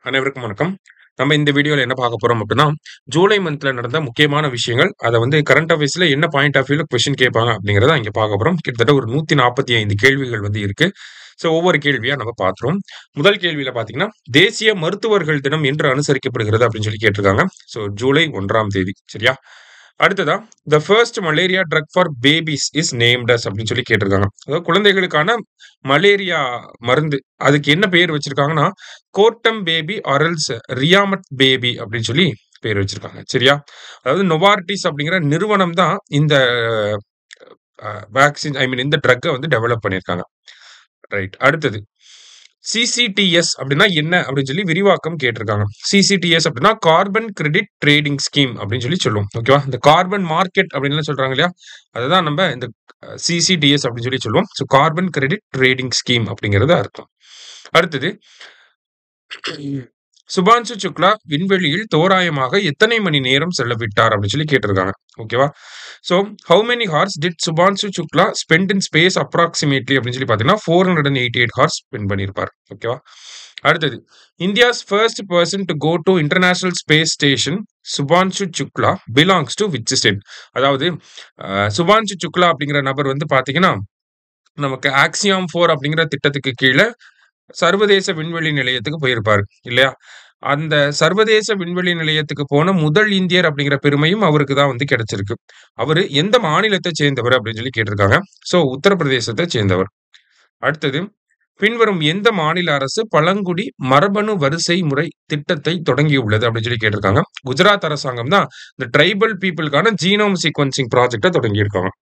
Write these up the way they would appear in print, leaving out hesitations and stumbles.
அனைவருக்கும் வணக்கம். நம்ம இந்த வீடியோல என்ன பார்க்க போறோம் அப்படின்னா, ஜூலை மந்த்ல நடந்த முக்கியமான விஷயங்கள், அத வந்து கரண்ட் அஃபேர்ஸ்ல என்ன பாயிண்ட் ஆஃப் வியூல கொஸ்டின் கேட்பாங்க அப்படிங்கிறத இங்க பார்க்க போறோம். கிட்டத்தட்ட ஒரு 145 கேள்விகள் வந்து இருக்கு. ஒவ்வொரு கேள்வியா நம்ம பார்த்துருவோம். முதல் கேள்வியில பார்த்தீங்கன்னா, தேசிய மருத்துவர்கள் தினம் என்று அனுசரிக்கப்படுகிறது அப்படின்னு சொல்லி கேட்டிருக்காங்க. ஜூலை 1ஆம் தேதி. சரியா? அடுத்ததா, "the first malaria drug for babies is named as" அப்படின்னு சொல்லி கேட்டிருக்காங்க. அதாவது குழந்தைகளுக்கான மலேரியா மருந்து. அதுக்கு என்ன பேர் வச்சிருக்காங்கன்னா, கோர்டம் பேபி ஆர் எல்ஸ் ரியாமட் பேபி அப்படின்னு சொல்லி பேர் வச்சிருக்காங்க. சரியா? அதாவது நோவார்டிஸ் அப்படிங்கிற நிறுவனம் தான் இந்த வேக்சின் இந்த ட்ரக்க வந்து டெவலப் பண்ணியிருக்காங்க. ரைட். அடுத்தது, சிசிடிஎஸ் அப்படின்னா என்ன அப்படின்னு சொல்லி விரிவாக்கம் கேட்டிருக்காங்க. சிசிடிஎஸ் அப்படின்னா கார்பன் கிரெடிட் ட்ரேடிங் ஸ்கீம் அப்படின்னு சொல்லி சொல்லுவோம். ஓகேவா? இந்த கார்பன் மார்க்கெட் அப்படின்னு சொல்றாங்க இல்லையா? அதுதான் நம்ம இந்த சிசிடிஎஸ் அப்படின்னு சொல்லி சொல்லுவோம். கார்பன் கிரெடிட் ட்ரேடிங் ஸ்கீம் அப்படிங்கிறது அர்த்தம். அடுத்தது, சுபான்சு சுக்லா விண்வெளியில் தோராயமாக எத்தனை மணி நேரம் செலவிட்டார் அப்படின்னு சொல்லி கேட்டிருக்காங்க. ஓகேவா? So how many hours did Shubhanshu Shukla spend in space approximately அப்படின்னு சொல்லி பாத்தீங்கன்னா 488 ஹார்ஸ் ஸ்பெண்ட் பண்ணியிருப்பார். ஓகேவா? அடுத்தது, India's first person to go to international space station Shubhanshu Shukla belongs to which state? அதாவது சுபான்சு சுக்லா அப்படிங்கிற நபர் வந்து பாத்தீங்கன்னா நமக்கு ஆக்சியாம் 4 அப்படிங்கிற திட்டத்துக்கு கீழ சர்வதேச விண்வெளி நிலையத்துக்கு போயிருப்பாரு இல்லையா? அந்த சர்வதேச விண்வெளி நிலையத்துக்கு போன முதல் இந்தியர் அப்படிங்கிற பெருமையும் அவருக்கு தான் வந்து கிடைச்சிருக்கு. அவரு எந்த மாநிலத்தை சேர்ந்தவர் அப்படின்னு சொல்லி கேட்டிருக்காங்க. உத்தரப்பிரதேசத்தை சேர்ந்தவர். அடுத்தது, பின்வரும் எந்த மாநில அரசு பழங்குடி மரபணு வரிசை முறை திட்டத்தை தொடங்கியுள்ளது அப்படின்னு சொல்லி கேட்டிருக்காங்க. குஜராத் அரசாங்கம் தான் இந்த ட்ரைபல் பீப்புளுக்கான ஜீனோம் சீக்வன்சிங் ப்ராஜெக்ட தொடங்கியிருக்காங்க.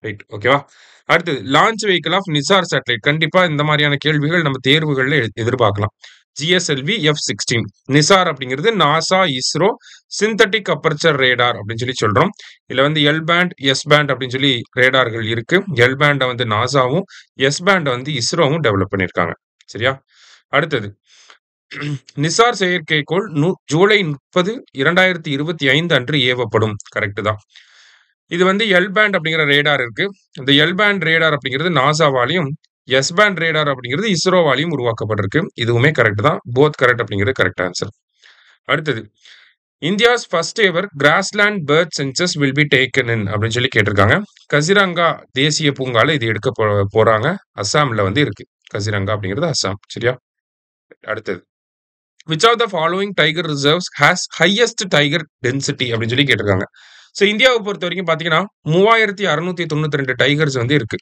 ரைட். ஓகேவா? அடுத்தது, launch vehicle of NISAR satellite. கண்டிப்பா இந்த மாதிரியான கேள்விகள் நம்ம தேர்வுகள்ல எதிர்பார்க்கலாம். GSLV F-16. நிசார் அப்படிங்கிறது NASA, ISRO synthetic aperture radar அப்படின்னு சொல்லி சொல்றோம். இதுல வந்து எல் பேண்ட், எஸ் பேண்ட் அப்படின்னு சொல்லி ரேடார்கள் இருக்கு. எல் பேண்ட வந்து நாசாவும், எஸ் பேண்ட வந்து இஸ்ரோவும் டெவலப் பண்ணியிருக்காங்க. சரியா? அடுத்தது, நிசார் செயற்கைக்கோள் ஜூலை 30, 2025 அன்று ஏவப்படும். கரெக்ட் தான். இது வந்து எல் பேண்ட் அப்படிங்கிற ரேடார் இருக்கு. இந்த எல் பேண்ட் ரேடார் அப்படிங்கிறது நாசாவாலையும், எஸ் பேண்ட் ரேடார் அப்படிங்கிறது இஸ்ரோவாலையும் உருவாக்கப்பட்டிருக்கு. இதுவுமே கரெக்ட் தான். போத் கரெக்ட் அப்படிங்கிறது கரெக்ட் ஆன்சர். அடுத்தது, India's first ever grassland bird census will be taken in அப்படின்னு சொல்லி கேட்டிருக்காங்க. கசிரங்கா தேசிய பூங்கால இது எடுக்க போறாங்க. அஸ்ஸாம்ல வந்து இருக்கு. கசிரங்கா அப்படிங்கிறது அஸ்ஸாம். சரியா? அடுத்தது, which of the following tiger reserves has highest tiger density அப்படின்னு சொல்லி கேட்டிருக்காங்க. இந்தியாவை பொறுத்த வரைக்கும் பாத்தீங்கன்னா 3692 டைகர்ஸ் வந்து இருக்கு.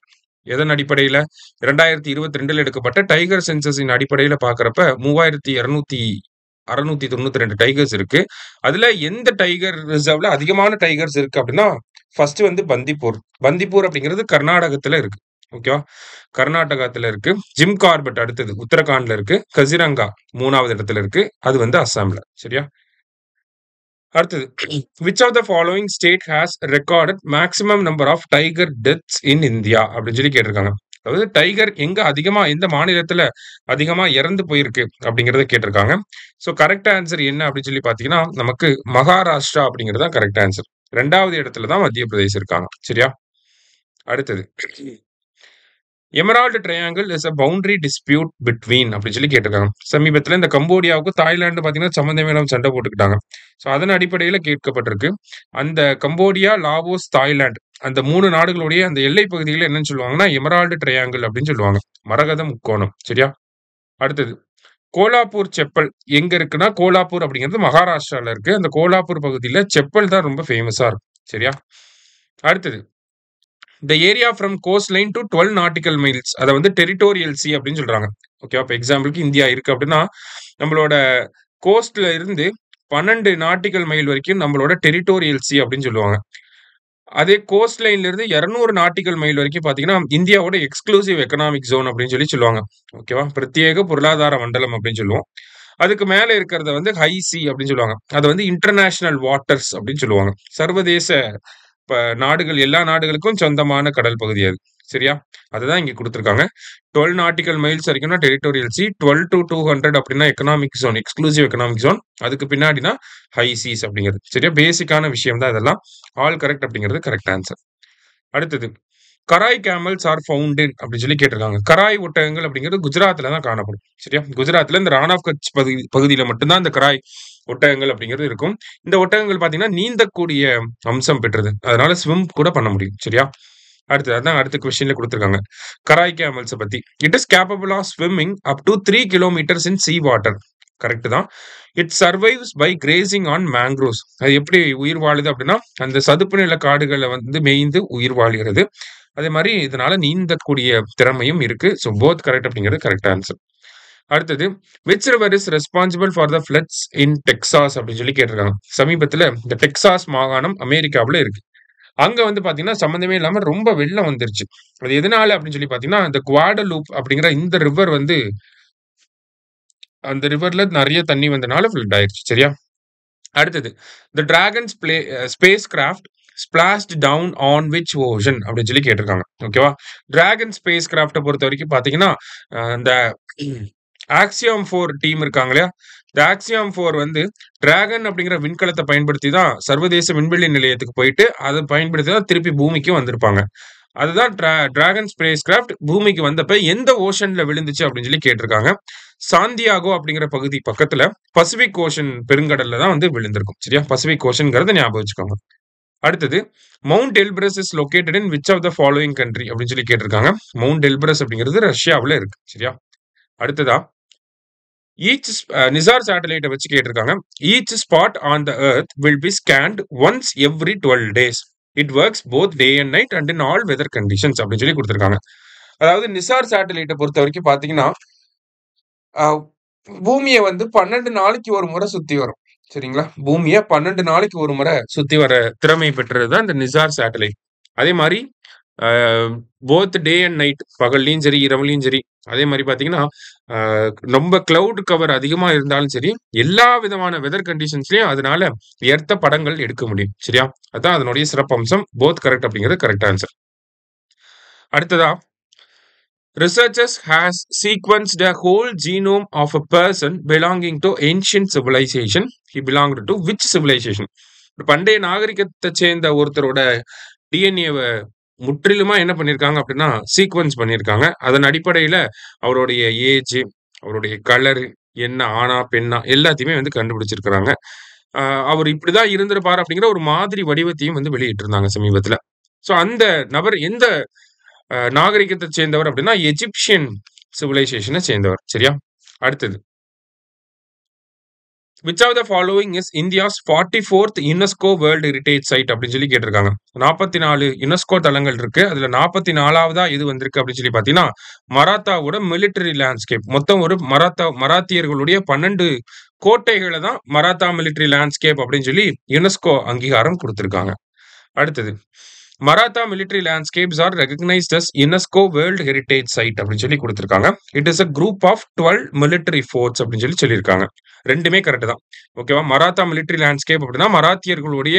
எதன் அடிப்படையில? 2022ல எடுக்கப்பட்ட டைகர் சென்சஸின் அடிப்படையில பாக்குறப்ப 3692 டைகர்ஸ் இருக்கு. அதுல எந்த டைகர் ரிசர்வ்ல அதிகமான டைகர்ஸ் இருக்கு அப்படின்னா, ஃபர்ஸ்ட் வந்து பந்திப்பூர். பந்திப்பூர் அப்படிங்கிறது கர்நாடகத்துல இருக்கு. ஓகேவா? கர்நாடகத்துல இருக்கு. ஜிம் கார்பெட் அடுத்தது உத்தரகாண்ட்ல இருக்கு. கசிரங்கா 3வது இடத்துல இருக்கு. அது வந்து அஸ்ஸாம்ல. சரியா? அடுத்தது, which of the following state has recorded maximum number of tiger deaths in India அப்படின்னு சொல்லி கேட்டிருக்காங்க. அதாவது டைகர் எங்க அதிகமா எந்த மாநிலத்துல அதிகமா இறந்து போயிருக்கு அப்படிங்கறத கேட்டிருக்காங்க. கரெக்ட் ஆன்சர் என்ன அப்படின்னு சொல்லி பாத்தீங்கன்னா நமக்கு மகாராஷ்டிரா அப்படிங்கிறது தான் கரெக்ட் ஆன்சர். 2வது இடத்துல தான் மத்திய பிரதேசம் இருக்காங்க. சரியா? அடுத்தது, Emerald triangle is a boundary dispute between அப்படின்னு சொல்லி கேட்டிருக்காங்க. சமீபத்துல இந்த கம்போடியாவுக்கும் தாய்லாந்து பாத்தீங்கன்னா சம்பந்தமே இல்லாம சண்டை போட்டுக்கிட்டாங்க. அதன் அடிப்படையில கேட்கப்பட்டிருக்கு. அந்த கம்போடியா, லாவோஸ், தாய்லாந்து அந்த 3 நாடுகளுடைய அந்த எல்லை பகுதிகளை என்னன்னு சொல்லுவாங்கன்னா எமரால்டு ட்ரையாங்கிள் அப்படின்னு சொல்லுவாங்க. மரகத முக்கோணம். சரியா? அடுத்தது, கோலாப்பூர் செப்பல் எங்க இருக்குன்னா, கோலாப்பூர் அப்படிங்கிறது மகாராஷ்டிரால இருக்கு. அந்த கோலாப்பூர் பகுதியில செப்பல் தான் ரொம்ப ஃபேமஸா இருக்கும். சரியா? அடுத்தது, the area from cost line to 12 nautical miles அதை வந்து டெரிட்டோரியல் சி அப்படின்னு சொல்றாங்க. ஓகே, இப்போ எக்ஸாம்பிளுக்கு இந்தியா இருக்கு அப்படின்னா நம்மளோட கோஸ்ட்ல இருந்து 12 நாட்டிக்கல் மைல் வரைக்கும் நம்மளோட டெரிட்டோரியல் சி அப்படின்னு சொல்லுவாங்க. அதே கோஸ்ட் லைன்ல இருந்து 200 நாட்டிக்கல் மைல் வரைக்கும் பாத்தீங்கன்னா இந்தியாவோட எக்ஸ்க்ளூசிவ் எக்கனாமிக் ஜோன் அப்படின்னு சொல்லி சொல்லுவாங்க. ஓகேவா? பிரத்யேக பொருளாதார மண்டலம் அப்படின்னு சொல்லுவோம். அதுக்கு மேல இருக்கிறத வந்து ஹை சி அப்படின்னு சொல்லுவாங்க. அதை வந்து இன்டர்நேஷனல் வாட்டர்ஸ் அப்படின்னு சொல்லுவாங்க. சர்வதேச நாடுகள் எல்லா நாடுகளுக்கும் சொந்தமான கடல் பகுதி அது. சரியா? அதுதான் இங்க கொடுத்திருக்காங்க. 12 நாட்டிக்கல் மைல்ஸ் வரைக்கும்னா டெரிட்டோரியல் சி, 12 to 200 அப்படின்னா economic zone, exclusive economic zone. அதுக்கு பின்னாடினா ஹை சீஸ் அப்படிங்கிறது. சரியா? பேசிக்கான விஷயம் தான் இதெல்லாம். ஆல் கரெக்ட் அப்படிங்கிறது கரெக்ட் ஆன்சர். அடுத்தது, கராய் கேமல்ஸ் ஆர் ஃபவுண்ட் இன் அப்படின்னு சொல்லி கேட்டிருக்காங்க. கராய் ஒட்டகங்கள் அப்படிங்கிறது குஜராத்ல தான் காணப்படும். சரியா? குஜராத்ல இந்த ரான் ஆஃப் கட்ச் பகுதியில மட்டும்தான் இந்த கராய் ஒட்டகங்கள் அப்படிங்கிறது இருக்கும். இந்த ஒட்டகங்கள் பார்த்தீங்கன்னா நீந்தக்கூடிய அம்சம் பெற்றது. அதனால ஸ்விம் கூட பண்ண முடியும். சரியா? அடுத்த கொஸ்டின்ல குடுத்திருக்காங்க. கராய் கேமல்ஸ பத்தி. It is capable of swimming up to 3 kilometres in sea water. Correct தான். It survives by grazing on mangroves. அது எப்படி உயிர் வாழுது அப்படின்னா, அந்த சதுப்பு நில காடுகள வந்து மேய்ந்து உயிர் வாழ்கிறது. அதே மாரி இதனால நீந்தக்கூடிய திறமையும் இருக்கு. ஸோ போத் கரெக்ட் அப்படிங்கிறது கரெக்ட் ஆன்சர். அடுத்தது which river is responsible for the floods in Texas அப்படின்னு சொல்லி கேட்டிருக்காங்க. சமீபத்துல இந்த டெக்சாஸ் மாகாணம் அமெரிக்காவுல இருக்கு. அங்க வந்து பாத்தீங்கன்னா சம்மந்தமே இல்லாம ரொம்ப வெள்ளம் வந்துருச்சு. அது எதனால அப்படின்னு சொல்லி பாத்தீங்கன்னா, இந்த குவாடலூப் அப்படிங்கிற இந்த ரிவர் வந்து அந்த ரிவர்ல நெறைய தண்ணி வந்தனால ஃப்ளட் ஆயிருச்சு. சரியா? அடுத்தது the Dragon spacecraft splashed down on which ocean அப்படின்னு சொல்லி கேட்டிருக்காங்க. ஓகேவா? டிராகன் ஸ்பேஸ் கிராஃப்ட பொறுத்த வரைக்கும் பாத்தீங்கன்னா, இந்த ஆக்சியம் 4 டீம் இருக்காங்க இல்லையா? இந்த ஆக்சியம் 4 வந்து டிராகன் அப்படிங்கிற விண்கலத்தை பயன்படுத்தி தான் சர்வதேச விண்வெளி நிலையத்துக்கு போயிட்டு, அதை பயன்படுத்தி தான் திருப்பி பூமிக்கு வந்திருப்பாங்க. அதுதான் டிராகன் ஸ்பேஸ் கிராஃப்ட் பூமிக்கு வந்தப்ப எந்த ஓஷன்ல விழுந்துச்சு அப்படின்னு சொல்லி கேட்டிருக்காங்க. சாந்தியாகோ அப்படிங்கிற பகுதி பக்கத்துல பசிபிக் ஓஷன் பெருங்கடல்ல தான் வந்து விழுந்திருக்கும். சரியா? பசிபிக் ஓஷன்ங்கிறத ஞாபகம் வச்சுக்கோங்க. அடுத்தது mount Elbrus is located in which of the following country அப்படின்னு சொல்லி கேட்டிருக்காங்க. மவுண்ட் எல்பிரஸ் அப்படிங்கிறது ரஷ்யாவுல இருக்கு. சரியா? அடுத்ததா ஈச் நிசார் சேட்டலைட்டை வச்சு கேட்டிருக்காங்க. Each spot on the earth will be scanned once every 12 days. It works both day and night and in all weather conditions அப்படின்னு சொல்லி கொடுத்திருக்காங்க. அதாவது நிசார் சேட்டலைட்டை பொறுத்த வரைக்கும் பாத்தீங்கன்னா, பூமியை வந்து 12 நாளைக்கு ஒரு முறை சுத்தி வரும். சரிங்களா? பூமியை 12 நாளைக்கு ஒரு முறை சுத்தி வர திறமை பெற்றதுதான் இந்த நிசார் சேட்டலைட். அதே மாதிரி போத் டே அண்ட் நைட், பகல்லையும் சரி இரவுலையும் சரி. அதே மாதிரி பாத்தீங்கன்னா, ரொம்ப கிளவுட் கவர் அதிகமா இருந்தாலும் சரி, எல்லா விதமான வெதர் கண்டிஷன்ஸ்லயும் அதனால எர்த்த படங்கள் எடுக்க முடியும். சரியா? அதான் அதனுடைய சிறப்பம்சம். போத் கரெக்ட் அப்படிங்கிறது கரெக்ட் ஆன்சர். அடுத்ததா researchers has sequenced a whole genome of a person belonging to ancient civilization. He belonged to which civilization? பண்டைய நாகரிகத்தை சேர்ந்த ஒருத்தரோட டிஎன்ஏவை முற்றிலுமா என்ன பண்ணியிருக்காங்க அப்படின்னா சீக்வன்ஸ் பண்ணியிருக்காங்க. அதன் அடிப்படையில அவருடைய ஏஜ், அவருடைய கலர் என்ன, ஆணா பெண்ணா எல்லாத்தையுமே வந்து கண்டுபிடிச்சிருக்கிறாங்க. அவர் இப்படிதான் இருந்திருப்பாரு அப்படிங்கிற ஒரு மாதிரி வடிவத்தையும் வந்து வெளியிட்டு இருந்தாங்க சமீபத்துல. ஸோ அந்த நபர் எந்த நாகரிகத்தை சேர்ந்தவர் அப்படின்னா எஜிப்சியன் சிவிலைசேஷனை சேர்ந்தவர். சரியா? அடுத்தது which of the following is India's 44th UNESCO world heritage site அப்படின்னு சொல்லி கேட்டிருக்காங்க. 44 யுனெஸ்கோ தலங்கள் இருக்கு. அதுல 44வதா இது வந்திருக்கு அப்படின்னு சொல்லி பாத்தீங்கன்னா, மராத்தாவோட மிலிட்டரி லேண்ட்ஸ்கேப். மொத்தம் ஒரு மராத்தியர்களுடைய 12 கோட்டைகளை தான் மராத்தா மிலிட்டரி லேண்ட்ஸ்கேப் அப்படின்னு சொல்லி யுனெஸ்கோ அங்கீகாரம் கொடுத்திருக்காங்க. அடுத்தது Maratha military landscapes are recognised as UNESCO world heritage site அப்படின்னு சொல்லி கொடுத்திருக்காங்க. It is a group of 12 military forts அப்படின்னு சொல்லி சொல்லியிருக்காங்க. ரெண்டுமே கரெக்ட் தான். ஓகேவா? மராத்தா மிலிட்டரி லேண்ட்ஸ்கேப் அப்படின்னா மராத்தியர்களுடைய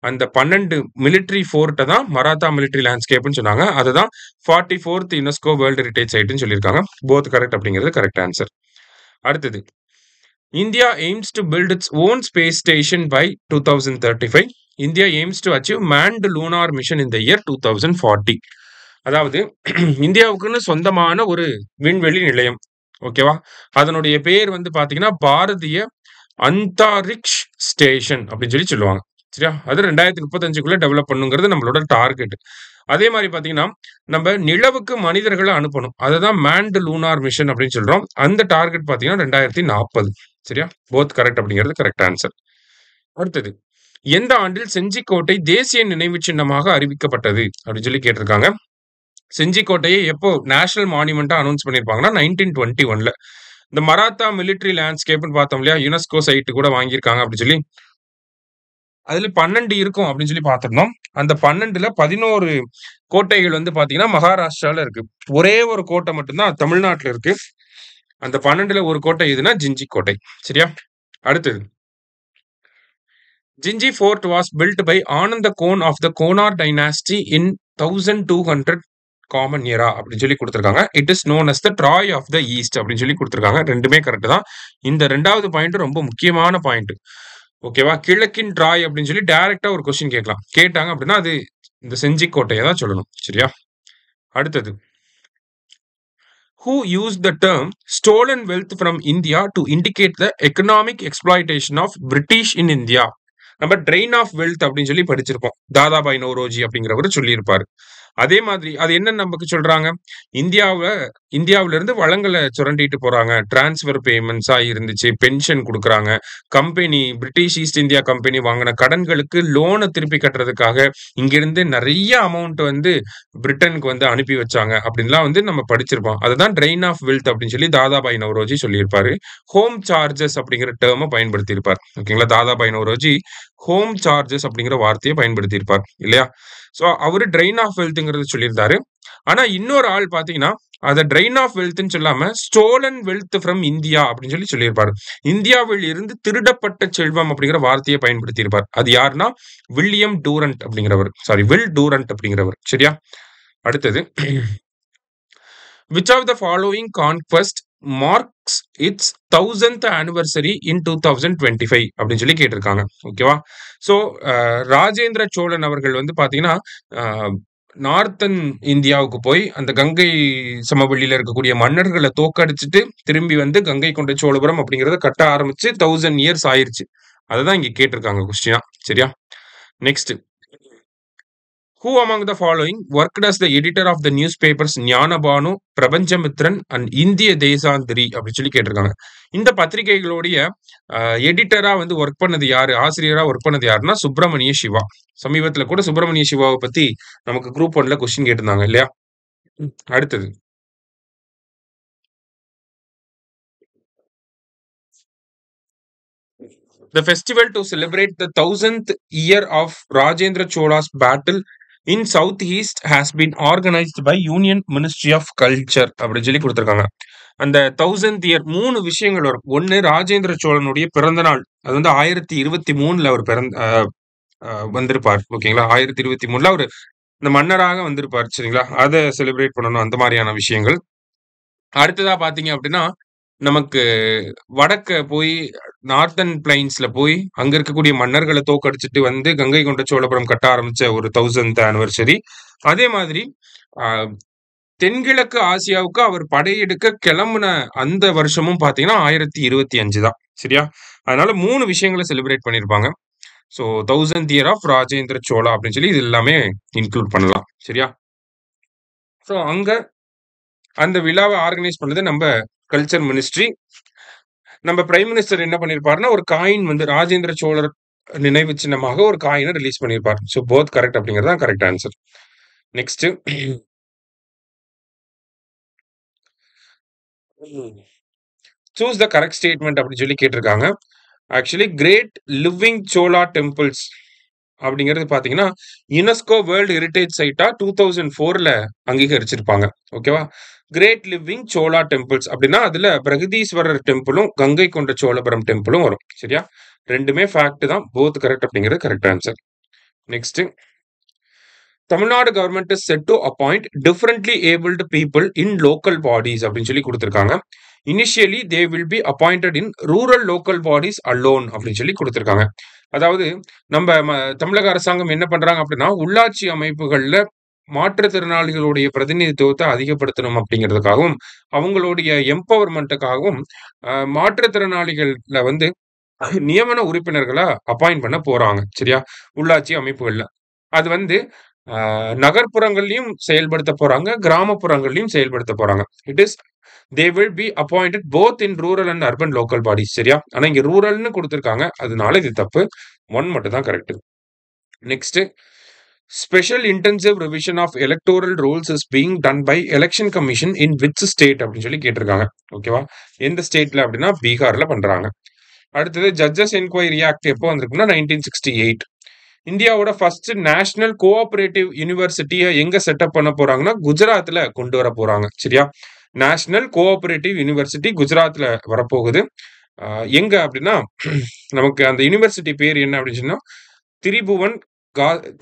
அந்த 12 மிலிட்டரி ஃபோர்ட்டை தான் மராத்தா மிலிட்டரி லேண்ட்ஸ்கேப்னு சொன்னாங்க. அதுதான் 44th யுனெஸ்கோ வேர்ல்டு ஹெரிடேஜ் சைட்னு சொல்லியிருக்காங்க. போத் கரெக்ட் அப்படிங்கிறது கரெக்ட் ஆன்சர். அடுத்தது India aims to build its own space station by 2035. India aims to achieve manned lunar mission in the year 2040. அதாவது இந்தியாவுக்குன்னு சொந்தமான ஒரு விண்வெளி நிலையம். ஓகேவா? அதனுடைய பேர் வந்து பாத்தீங்கன்னா பாரதிய அந்தாரிக்ஷ் ஸ்டேஷன் அப்படின்னு சொல்லி சொல்லுவாங்க. சரியா? அது 2035க்குள்ள டெவலப் பண்ணுங்கிறது நம்மளோட டார்கெட். அதே மாதிரி பாத்தீங்கன்னா நம்ம நிலவுக்கு மனிதர்களை அனுப்பணும். அதுதான் மேன்டு லூனார் மிஷன் அப்படின்னு சொல்றோம். அந்த டார்கெட் பாத்தீங்கன்னா 2040. சரியா? போத் கரெக்ட் அப்படிங்கிறது கரெக்ட் ஆன்சர். அடுத்தது எந்த ஆண்டில் செஞ்சிக்கோட்டை தேசிய நினைவு சின்னமாக அறிவிக்கப்பட்டது அப்படின்னு சொல்லி கேட்டிருக்காங்க. செஞ்சிக்கோட்டையை எப்போ நேஷனல் மானுமெண்டா அனௌன்ஸ் பண்ணிருப்பாங்கன்னா 1921ல. இந்த மராத்தா மிலிட்டரி லேண்ட்ஸ்கேப்னு பார்த்தோம் இல்லையா, யுனெஸ்கோ சைட்டு கூட வாங்கியிருக்காங்க அப்படின்னு சொல்லி. அதுல 12 இருக்கும் அப்படின்னு சொல்லி பார்த்திருந்தோம். அந்த 12ல 11 கோட்டைகள் வந்து பாத்தீங்கன்னா மகாராஷ்டிரால இருக்கு. ஒரே ஒரு கோட்டை மட்டும்தான் தமிழ்நாட்டுல இருக்கு. அந்த 12ல ஒரு கோட்டை எதுனா ஜிஞ்சி கோட்டை. சரியா? அடுத்தது Gingee fort was built by Ananda Kon of the Konar dynasty in 1200 common era அப்படின்னு சொல்லி கொடுத்திருக்காங்க. It is known as the Troy of the East அப்படின்னு சொல்லி கொடுத்திருக்காங்க. ரெண்டுமே கரெக்ட் தான். இந்த ரெண்டாவது பாயிண்ட் ரொம்ப முக்கியமான பாயிண்ட். ஓகேவா? கிழக்கின் ட்ராய் அப்படின்னு சொல்லி டைரக்டா ஒரு கொஸ்டின் கேட்கலாம். கேட்டாங்க அப்படின்னா அது இந்த செஞ்சி கோட்டையை தான் சொல்லணும். சரியா? அடுத்தது. Who used the term stolen wealth from India to indicate the economic exploitation of British in India? நம்ம ட்ரெயின் ஆஃப் வெல்த் அப்படின்னு சொல்லி படிச்சிருப்போம். தாதாபாய் நௌரோஜி அப்படிங்கிறவர் சொல்லியிருப்பாரு. அதே மாதிரி அது என்ன நமக்கு சொல்றாங்க? இந்தியாவுல இருந்து வளங்கள சுரண்டிட்டு போறாங்க. டிரான்ஸ்ஃபர் பேமெண்ட்ஸா இருந்துச்சு. பென்ஷன் குடுக்குறாங்க. பிரிட்டிஷ் ஈஸ்ட் இந்தியா கம்பெனி வாங்குன கடன்களுக்கு லோன திருப்பி கட்டுறதுக்காக இங்கிருந்து நெறைய அமௌண்ட் வந்து பிரிட்டனுக்கு வந்து அனுப்பி வச்சாங்க. அப்படின்லாம் வந்து நம்ம படிச்சிருப்போம். அதுதான் ட்ரெயின் ஆஃப் வெல்த் அப்படின்னு சொல்லி தாதாபாய் நௌரோஜி சொல்லியிருப்பாரு. ஹோம் சார்ஜஸ் அப்படிங்கிற டெர்ம பயன்படுத்தியிருப்பார். ஓகேங்களா? தாதாபாய் நௌரோஜி ஹோம் சார்ஜஸ் அப்படிங்கிற வார்த்தைய பயன்படுத்தியிருப்பார். இல்லையா? சோ அவரு ட்ரெயின் ஆஃப் வெல்த்ங்கிறத சொல்லியிருந்தாரு. ஆனா இன்னொரு ஆள் பாத்தீங்கன்னா, அத ட்ரெயின் ஆஃப் வெல்த்ன்னு சொல்லாம ஸ்டோலன் வெல்த் ஃப்ரம் இந்தியா அப்படின்னு சொல்லி சொல்லியிருப்பாரு. இந்தியாவில் இருந்து திருடப்பட்ட செல்வம் அப்படிங்கிற வார்த்தையை பயன்படுத்தியிருப்பார். அது யாருன்னா வில்லியம் டூரண்ட் அப்படிங்கிறவர். வில் டூரண்ட் அப்படிங்கிறவர். சரியா? அடுத்தது. Which of the following conquest marks its 1000th anniversary in 2025 அப்படின்னு சொல்லி கேட்டிருக்காங்க. ஓகேவா? சோ ராஜேந்திர சோழன் அவர்கள் வந்து பாத்தீங்கன்னா நார்த்தன் இந்தியாவுக்கு போய் அந்த கங்கை சமவெளியில இருக்கக்கூடிய மன்னர்களை தோக்கடிச்சிட்டு திரும்பி வந்து கங்கை கொண்ட சோழபுரம் அப்படிங்கறத கட்ட ஆரம்பிச்சு 1000 இயர்ஸ் ஆயிருச்சு. அததான் இங்க கேட்டிருக்காங்க கொஸ்டினா. சரியா? Next. Who among the following worked as the editor of the newspapers ஞானபானு, பிரபஞ்சமித்ரன் and இந்திய தேசாந்திரி அப்படின்னு சொல்லி கேட்டிருக்காங்க. இந்த பத்திரிகைகளுடைய எடிட்டரா வந்து ஒர்க் பண்ணது யாரு? ஆசிரியரா ஒர்க் பண்ணது யாருன்னா சுப்பிரமணிய சிவா. சமீபத்துல கூட சுப்பிரமணிய சிவாவை பத்தி நமக்கு குரூப் 1ல கொஸ்டின் கேட்டிருந்தாங்க இல்லையா? அடுத்தது. The festival to celebrate the 1000th year of Rajendra Chola's battle in Southeast has been organized by Union Ministry of Culture அப்படின்னு சொல்லி கொடுத்திருக்காங்க. அந்த 1000th இயர் 3 விஷயங்கள் வரும். ஒன்னு ராஜேந்திர சோழனுடைய பிறந்த நாள். அது வந்து 1023ல அவர் வந்திருப்பார். ஓகேங்களா? 1023ல அவரு இந்த மன்னராக வந்திருப்பார். சரிங்களா? அதை செலிப்ரேட் பண்ணணும். அந்த மாதிரியான விஷயங்கள். அடுத்ததா பாத்தீங்க அப்படின்னா நமக்கு வடக்க போய் நார்த்தன் பிளைன்ஸ்ல போய் அங்க இருக்கக்கூடிய மன்னர்களை தோக்கடிச்சிட்டு வந்து கங்கை கொண்ட சோழபுரம் கட்ட ஆரம்பிச்ச ஒரு 1000th anniversary. அதே மாதிரி தென்கிழக்கு ஆசியாவுக்கு அவர் படையெடுக்க கிளம்புன அந்த வருஷமும் பாத்தீங்கன்னா 1025 தான். சரியா? அதனால 3 விஷயங்களை செலிப்ரேட் பண்ணிருப்பாங்க. So 1000th year of Rajendra Chola அப்படின்னு சொல்லி இது எல்லாமே இன்க்ளூட் பண்ணலாம். சரியா? சோ அங்க அந்த விழாவை ஆர்கனைஸ் பண்ணது நம்ம கல்ச்சர் மினிஸ்ட்ரி. நம்ம பிரைம் மினிஸ்டர் என்ன பண்ணிருப்பாருன்னா ஒரு காயின் வந்து ராஜேந்திர சோழர் நினைவு சின்னமாக ஒரு காயினை ரிலீஸ் பண்ணிருப்பார். சோ போத் கரெக்ட் அப்படிங்கறது correct answer. Next. Choose the correct statement அப்படின்னு சொல்லி கேட்டிருக்காங்க. Actually great living Chola temples அப்படிங்கிறது பாத்தீங்கன்னா யுனெஸ்கோ வேர்ல்டு ஹெரிடேஜ் சைட்டா 2004ல அங்கீகரிச்சிருப்பாங்க. ஓகேவா? கிரேட் லிவிங் சோலா டெம்பிள்ஸ் அப்படின்னா அதுல பிரகதீஸ்வரர் டெம்பிளும் கங்கை கொண்ட சோழபுரம் டெம்பிளும் வரும். சரியா? ரெண்டுமே ஃபேக்ட் தான். போத் கரெக்ட் அப்படிங்கிறது correct answer. Next. Tamil Nadu government is set to appoint differently abled people in local bodies அப்படின்னு சொல்லி கொடுத்திருக்காங்க. Initially they will be appointed in rural local bodies alone அப்படின்னு சொல்லி கொடுத்திருக்காங்க. அதாவது நம்ம தமிழக அரசாங்கம் என்ன பண்றாங்க அப்படின்னா உள்ளாட்சி அமைப்புகள்ல மாற்றுத்திறனாளிகளுடைய பிரதிநிதித்துவத்தை அதிகப்படுத்தணும் அப்படிங்கிறதுக்காகவும் அவங்களுடைய எம்பவர்மெண்ட்டுக்காகவும் மாற்றுத்திறனாளிகள்ல வந்து நியமன உறுப்பினர்களை அப்பாயிண்ட் பண்ண போறாங்க. சரியா? உள்ளாட்சி அமைப்புகள்ல அது வந்து நகர்ப்புறங்கள்லயும் செயல்படுத்த போறாங்க, கிராமப்புறங்கள்லயும் செயல்படுத்த போறாங்க. It is they will be appointed both in rural and urban local bodies. சரியா? ஆனா இங்க ரூரல்னு கொடுத்திருக்காங்க. அதனால இது தப்பு. 1 மட்டும் தான் correct. Next. Special intensive revision of electoral rules is being done by election commission in which state அப்படின்னு சொல்லி கேட்டிருக்காங்க. ஓகேவா? எந்த ஸ்டேட்ல அப்படின்னா பீகார்ல பண்றாங்க. அடுத்தது ஜட்ஜஸ் என்கொயரி ஆக்ட் எப்போ வந்திருக்குன்னா 1968. இந்தியாவோட ஃபர்ஸ்ட் நேஷனல் கோஆபரேட்டிவ் யூனிவர்சிட்டியை எங்க செட்டப் பண்ண போறாங்கன்னா குஜராத்ல கொண்டு வர போறாங்க. சரியா? நேஷனல் கோஆபரேட்டிவ் யூனிவர்சிட்டி குஜராத்ல வரப்போகுது. எங்க அப்படின்னா நமக்கு அந்த யூனிவர்சிட்டி பேர் என்ன அப்படின்னு சொன்னா திரிபுவன்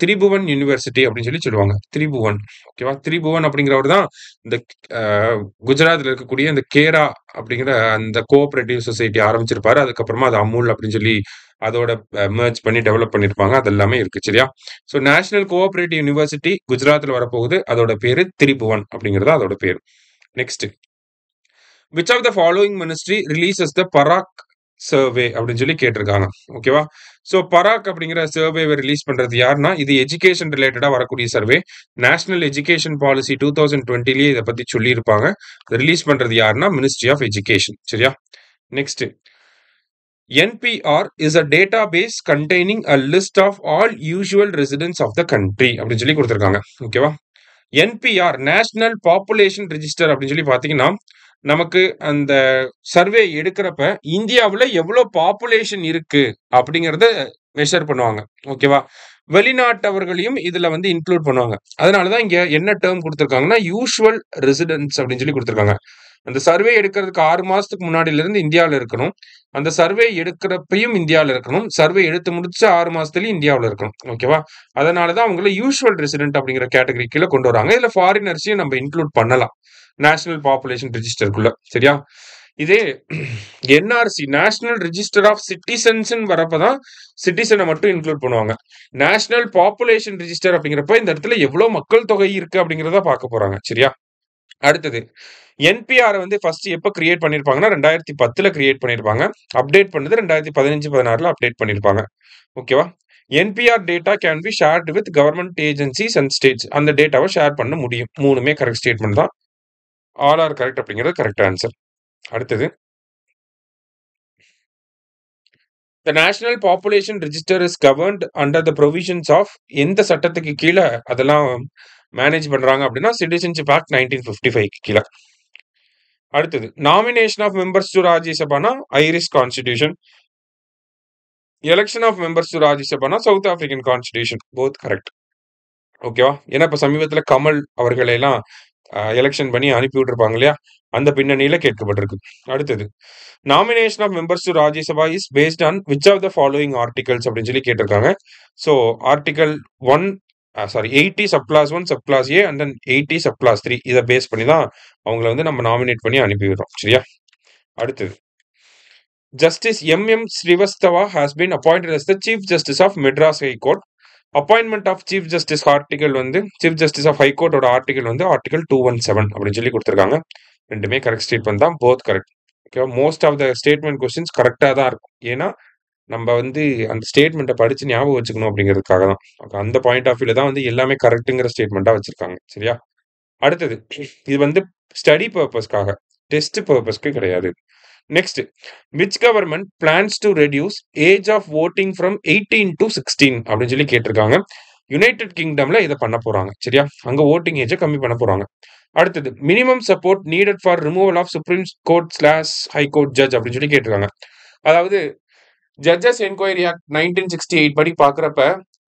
திரிபுவன் யூனிவர்சிட்டி அப்படின்னு சொல்லுவாங்க. திரிபுவன். ஓகேவா? திரிபுவன் அப்படிங்கிறவர் தான் இந்த குஜராத்ல இருக்கக்கூடிய இந்த கேரா அப்படிங்கிற அந்த கோஆப்பரேட்டிவ் சொசைட்டி ஆரம்பிச்சிருப்பாரு. அதுக்கப்புறமா அது அமுல் அப்படின்னு சொல்லி அதோட மெர்ஜ் பண்ணி டெவலப் பண்ணியிருப்பாங்க. அது எல்லாமே இருக்கு. சரியா? ஸோ நேஷனல் கோஆப்பரேட்டிவ் யூனிவர்சிட்டி குஜராத்ல வரப்போகுது. அதோட பேரு திரிபுவன் அப்படிங்கிறது அதோட பேரு. Next. Which of the following ministry releases the Parakh survey அப்படின்னு சொல்லி கேட்டிருக்காங்க. ஓகேவா? ஸோ பராக் அப்படிங்கிற சர்வேவை ரிலீஸ் பண்றது யாருன்னா, இது எஜுகேஷன் ரிலேட்டடா வரக்கூடிய சர்வே. நேஷனல் எஜுகேஷன் பாலிசி 2020லயே இதை பத்தி சொல்லியிருப்பாங்க. ரிலீஸ் பண்றது யாருன்னா மினிஸ்ட்ரி ஆஃப் எஜுகேஷன். சரியா? Next. NPR is a database containing a list of all usual residents of the country அப்படின்னு சொல்லி கொடுத்திருக்காங்க. ஓகேவா? NPR நேஷனல் பாப்புலேஷன் ரெஜிஸ்டர் அப்படின்னு சொல்லி பாத்தீங்கன்னா, நமக்கு அந்த சர்வே எடுக்கிறப்ப இந்தியாவுல எவ்வளவு பாப்புலேஷன் இருக்கு அப்படிங்கறத மெஷர் பண்ணுவாங்க. ஓகேவா? வெளிநாட்டவர்களையும் இதுல வந்து இன்க்ளூட் பண்ணுவாங்க. அதனாலதான் இங்க என்ன டேர்ம் கொடுத்திருக்காங்கன்னா யூசுவல் ரெசிடென்ட்ஸ் அப்படின்னு சொல்லி கொடுத்திருக்காங்க. அந்த சர்வே எடுக்கிறதுக்கு 6 மாசத்துக்கு முன்னாடில இருந்து இந்தியாவில இருக்கணும். அந்த சர்வே எடுக்கிறப்பையும் இந்தியாவில இருக்கணும். சர்வே எடுத்து முடிச்சு 6 மாசத்துலயும் இந்தியாவில இருக்கணும். ஓகேவா? அதனாலதான் அவங்கள யூசுவல் ரெசிடென்ட் அப்படிங்கிற கேட்டகரி கீழே கொண்டு வராங்க. இதுல ஃபாரினர்ஸையும் நம்ம இன்க்ளூட் பண்ணலாம் நேஷனல் பாப்புலேஷன் ரெஜிஸ்டருக்குள்ள. சரியா? இதே NRC national register of citizens வரப்பதான் சிட்டிசனை மட்டும் இன்க்ளூட் பண்ணுவாங்க. நேஷனல் பாப்புலேஷன் ரெஜிஸ்டர் அப்படிங்கிறப்ப இந்த இடத்துல எவ்வளவு மக்கள் தொகை இருக்கு அப்படிங்கறத பார்க்க போறாங்க. சரியா? அடுத்தது என்பிஆர் வந்து ஃபர்ஸ்ட் எப்ப கிரியேட் பண்ணிருப்பாங்கன்னா 2010ல கிரியேட் பண்ணிருப்பாங்க. அப்டேட் பண்ணது 2015-16ல அப்டேட் பண்ணிருப்பாங்க. ஓகேவா? NPR data can be shared with government agencies and states. அந்த டேட்டாவை ஷேர் பண்ண முடியும். மூணுமே கரெக்ட் ஸ்டேட்மெண்ட் தான். ஆல் ஆர் கரெக்ட் அப்படிங்கிறது கரெக்ட் ஆன்சர். அடுத்தது The National Population Register is governed under the provisions of எந்த சட்டத்துக்கு கீழே அதெல்லாம் மேனேஜ் பண்றாங்க அப்படின்னா சிட்டிசன்ஷிப் ஆக்ட் 1955 கீழே. அடுத்தது நாமினேஷன் ஆஃப் மெம்பர்ஸ் டு ராஜ்யசபானா Irish constitution, election of members to ராஜ்யசபானா South African constitution. Both correct. ஓகேவா? ஏன்னா இப்ப சமீபத்துல கமல் அவர்களை எல்லாம் எலெக்ஷன் பண்ணி அனுப்பி விட்டுருப்பாங்க இல்லையா? அந்த பின்னணியில கேட்கப்பட்டிருக்கு. அடுத்தது nomination of members to Rajya Sabha is based on which of the following articles அப்படின்னு சொல்லி கேட்டிருக்காங்க. So article 80 subclause 1 subclause A and then 80 subclause 3 இதை பேஸ் பண்ணி தான் அவங்கள வந்து நம்ம நாமினேட் பண்ணி அனுப்பி விடுறோம். சரியா? அடுத்தது justice M Srivastava has been appointed as the chief justice of Madras high court. Appointment of chief justice article வந்து சீஃப் ஜஸ்டிஸ் ஆஃப் ஹைகோர்ட்டோட ஆர்டிகல் வந்து ஆர்டிகல் 217 அப்படின்னு சொல்லி கொடுத்துருக்காங்க. ரெண்டுமே கரெக்ட் ஸ்டேட்மெண்ட் தான். Both correct. Okay, most of the statement questions கரெக்டாக தான் இருக்கும். ஏன்னா நம்ம வந்து அந்த ஸ்டேட்மெண்ட்டை படிச்சு ஞாபகம் வச்சுக்கணும் அப்படிங்கிறதுக்காக தான். அந்த பாயிண்ட் ஆஃப் வியூல தான் வந்து எல்லாமே கரெக்ட்டுங்கிற ஸ்டேட்மெண்ட்டாக வச்சிருக்காங்க. சரியா? அடுத்தது இது வந்து ஸ்டடி பர்பஸ்க்காக, டெஸ்ட் பர்பஸ்க்கு கிடையாது. Next, which government plans to reduce age of voting from 18 to 16 அப்படின்னு சொல்லி கேட்டிருக்காங்க. யுனைடெட் கிங்டம்ல இதை பண்ண போறாங்க. சரியா? அங்க ஓட்டிங் ஏஜை கம்மி பண்ண போறாங்க. அடுத்தது minimum support needed for removal of supreme court / high court judge அப்படின்னு சொல்லி கேட்டிருக்காங்க. அதாவது ஜட்ஜஸ் என்கொயரி ஆக்ட் 1968 படி பாக்குறப்ப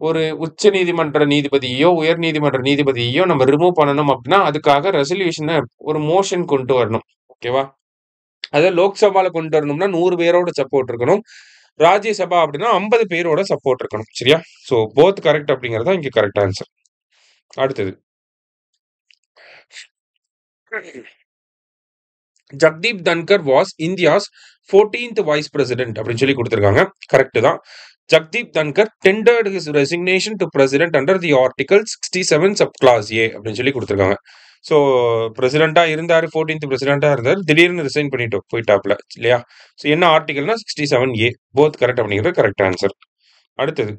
ஒரு உச்ச நீதிமன்ற நீதிபதியோ உயர் நீதிமன்ற நீதிபதியோ நம்ம ரிமூவ் பண்ணணும் அப்படின்னா அதுக்காக ரெசல்யூஷனை ஒரு மோஷன் கொண்டு வரணும். ஓகேவா? அதை லோக்சபால கொண்டு வரணும்னா 100 பேரோட சப்போர்ட் இருக்கணும். ராஜ்யசபா அப்படின்னா 50 பேரோட சப்போர்ட் இருக்கணும். சரியா? ஸோ போத் கரெக்ட் அப்படிங்கறத இங்க கரெக்ட் ஆன்சர். அடுத்தது Jagdeep Dhankhar was India's 14th vice president அப்படின்னு சொல்லி கொடுத்திருக்காங்க. கரெக்ட் தான். Jagdeep Dhankhar tendered his resignation to president under the article 67 subclause A அப்படின்னு சொல்லி கொடுத்திருக்காங்க. ஸோ பிரசிடென்டா இருந்தாரு, 14th பிரசிடென்டா இருந்தாரு, திடீர்னு ரிசைன் பண்ணிட்டு போயிட்டாப்ல இல்லையா? ஸோ என்ன ஆர்டிகல்னா 67A. போத் கரெக்ட் அப்படிங்கிறது கரெக்ட் ஆன்சர். அடுத்தது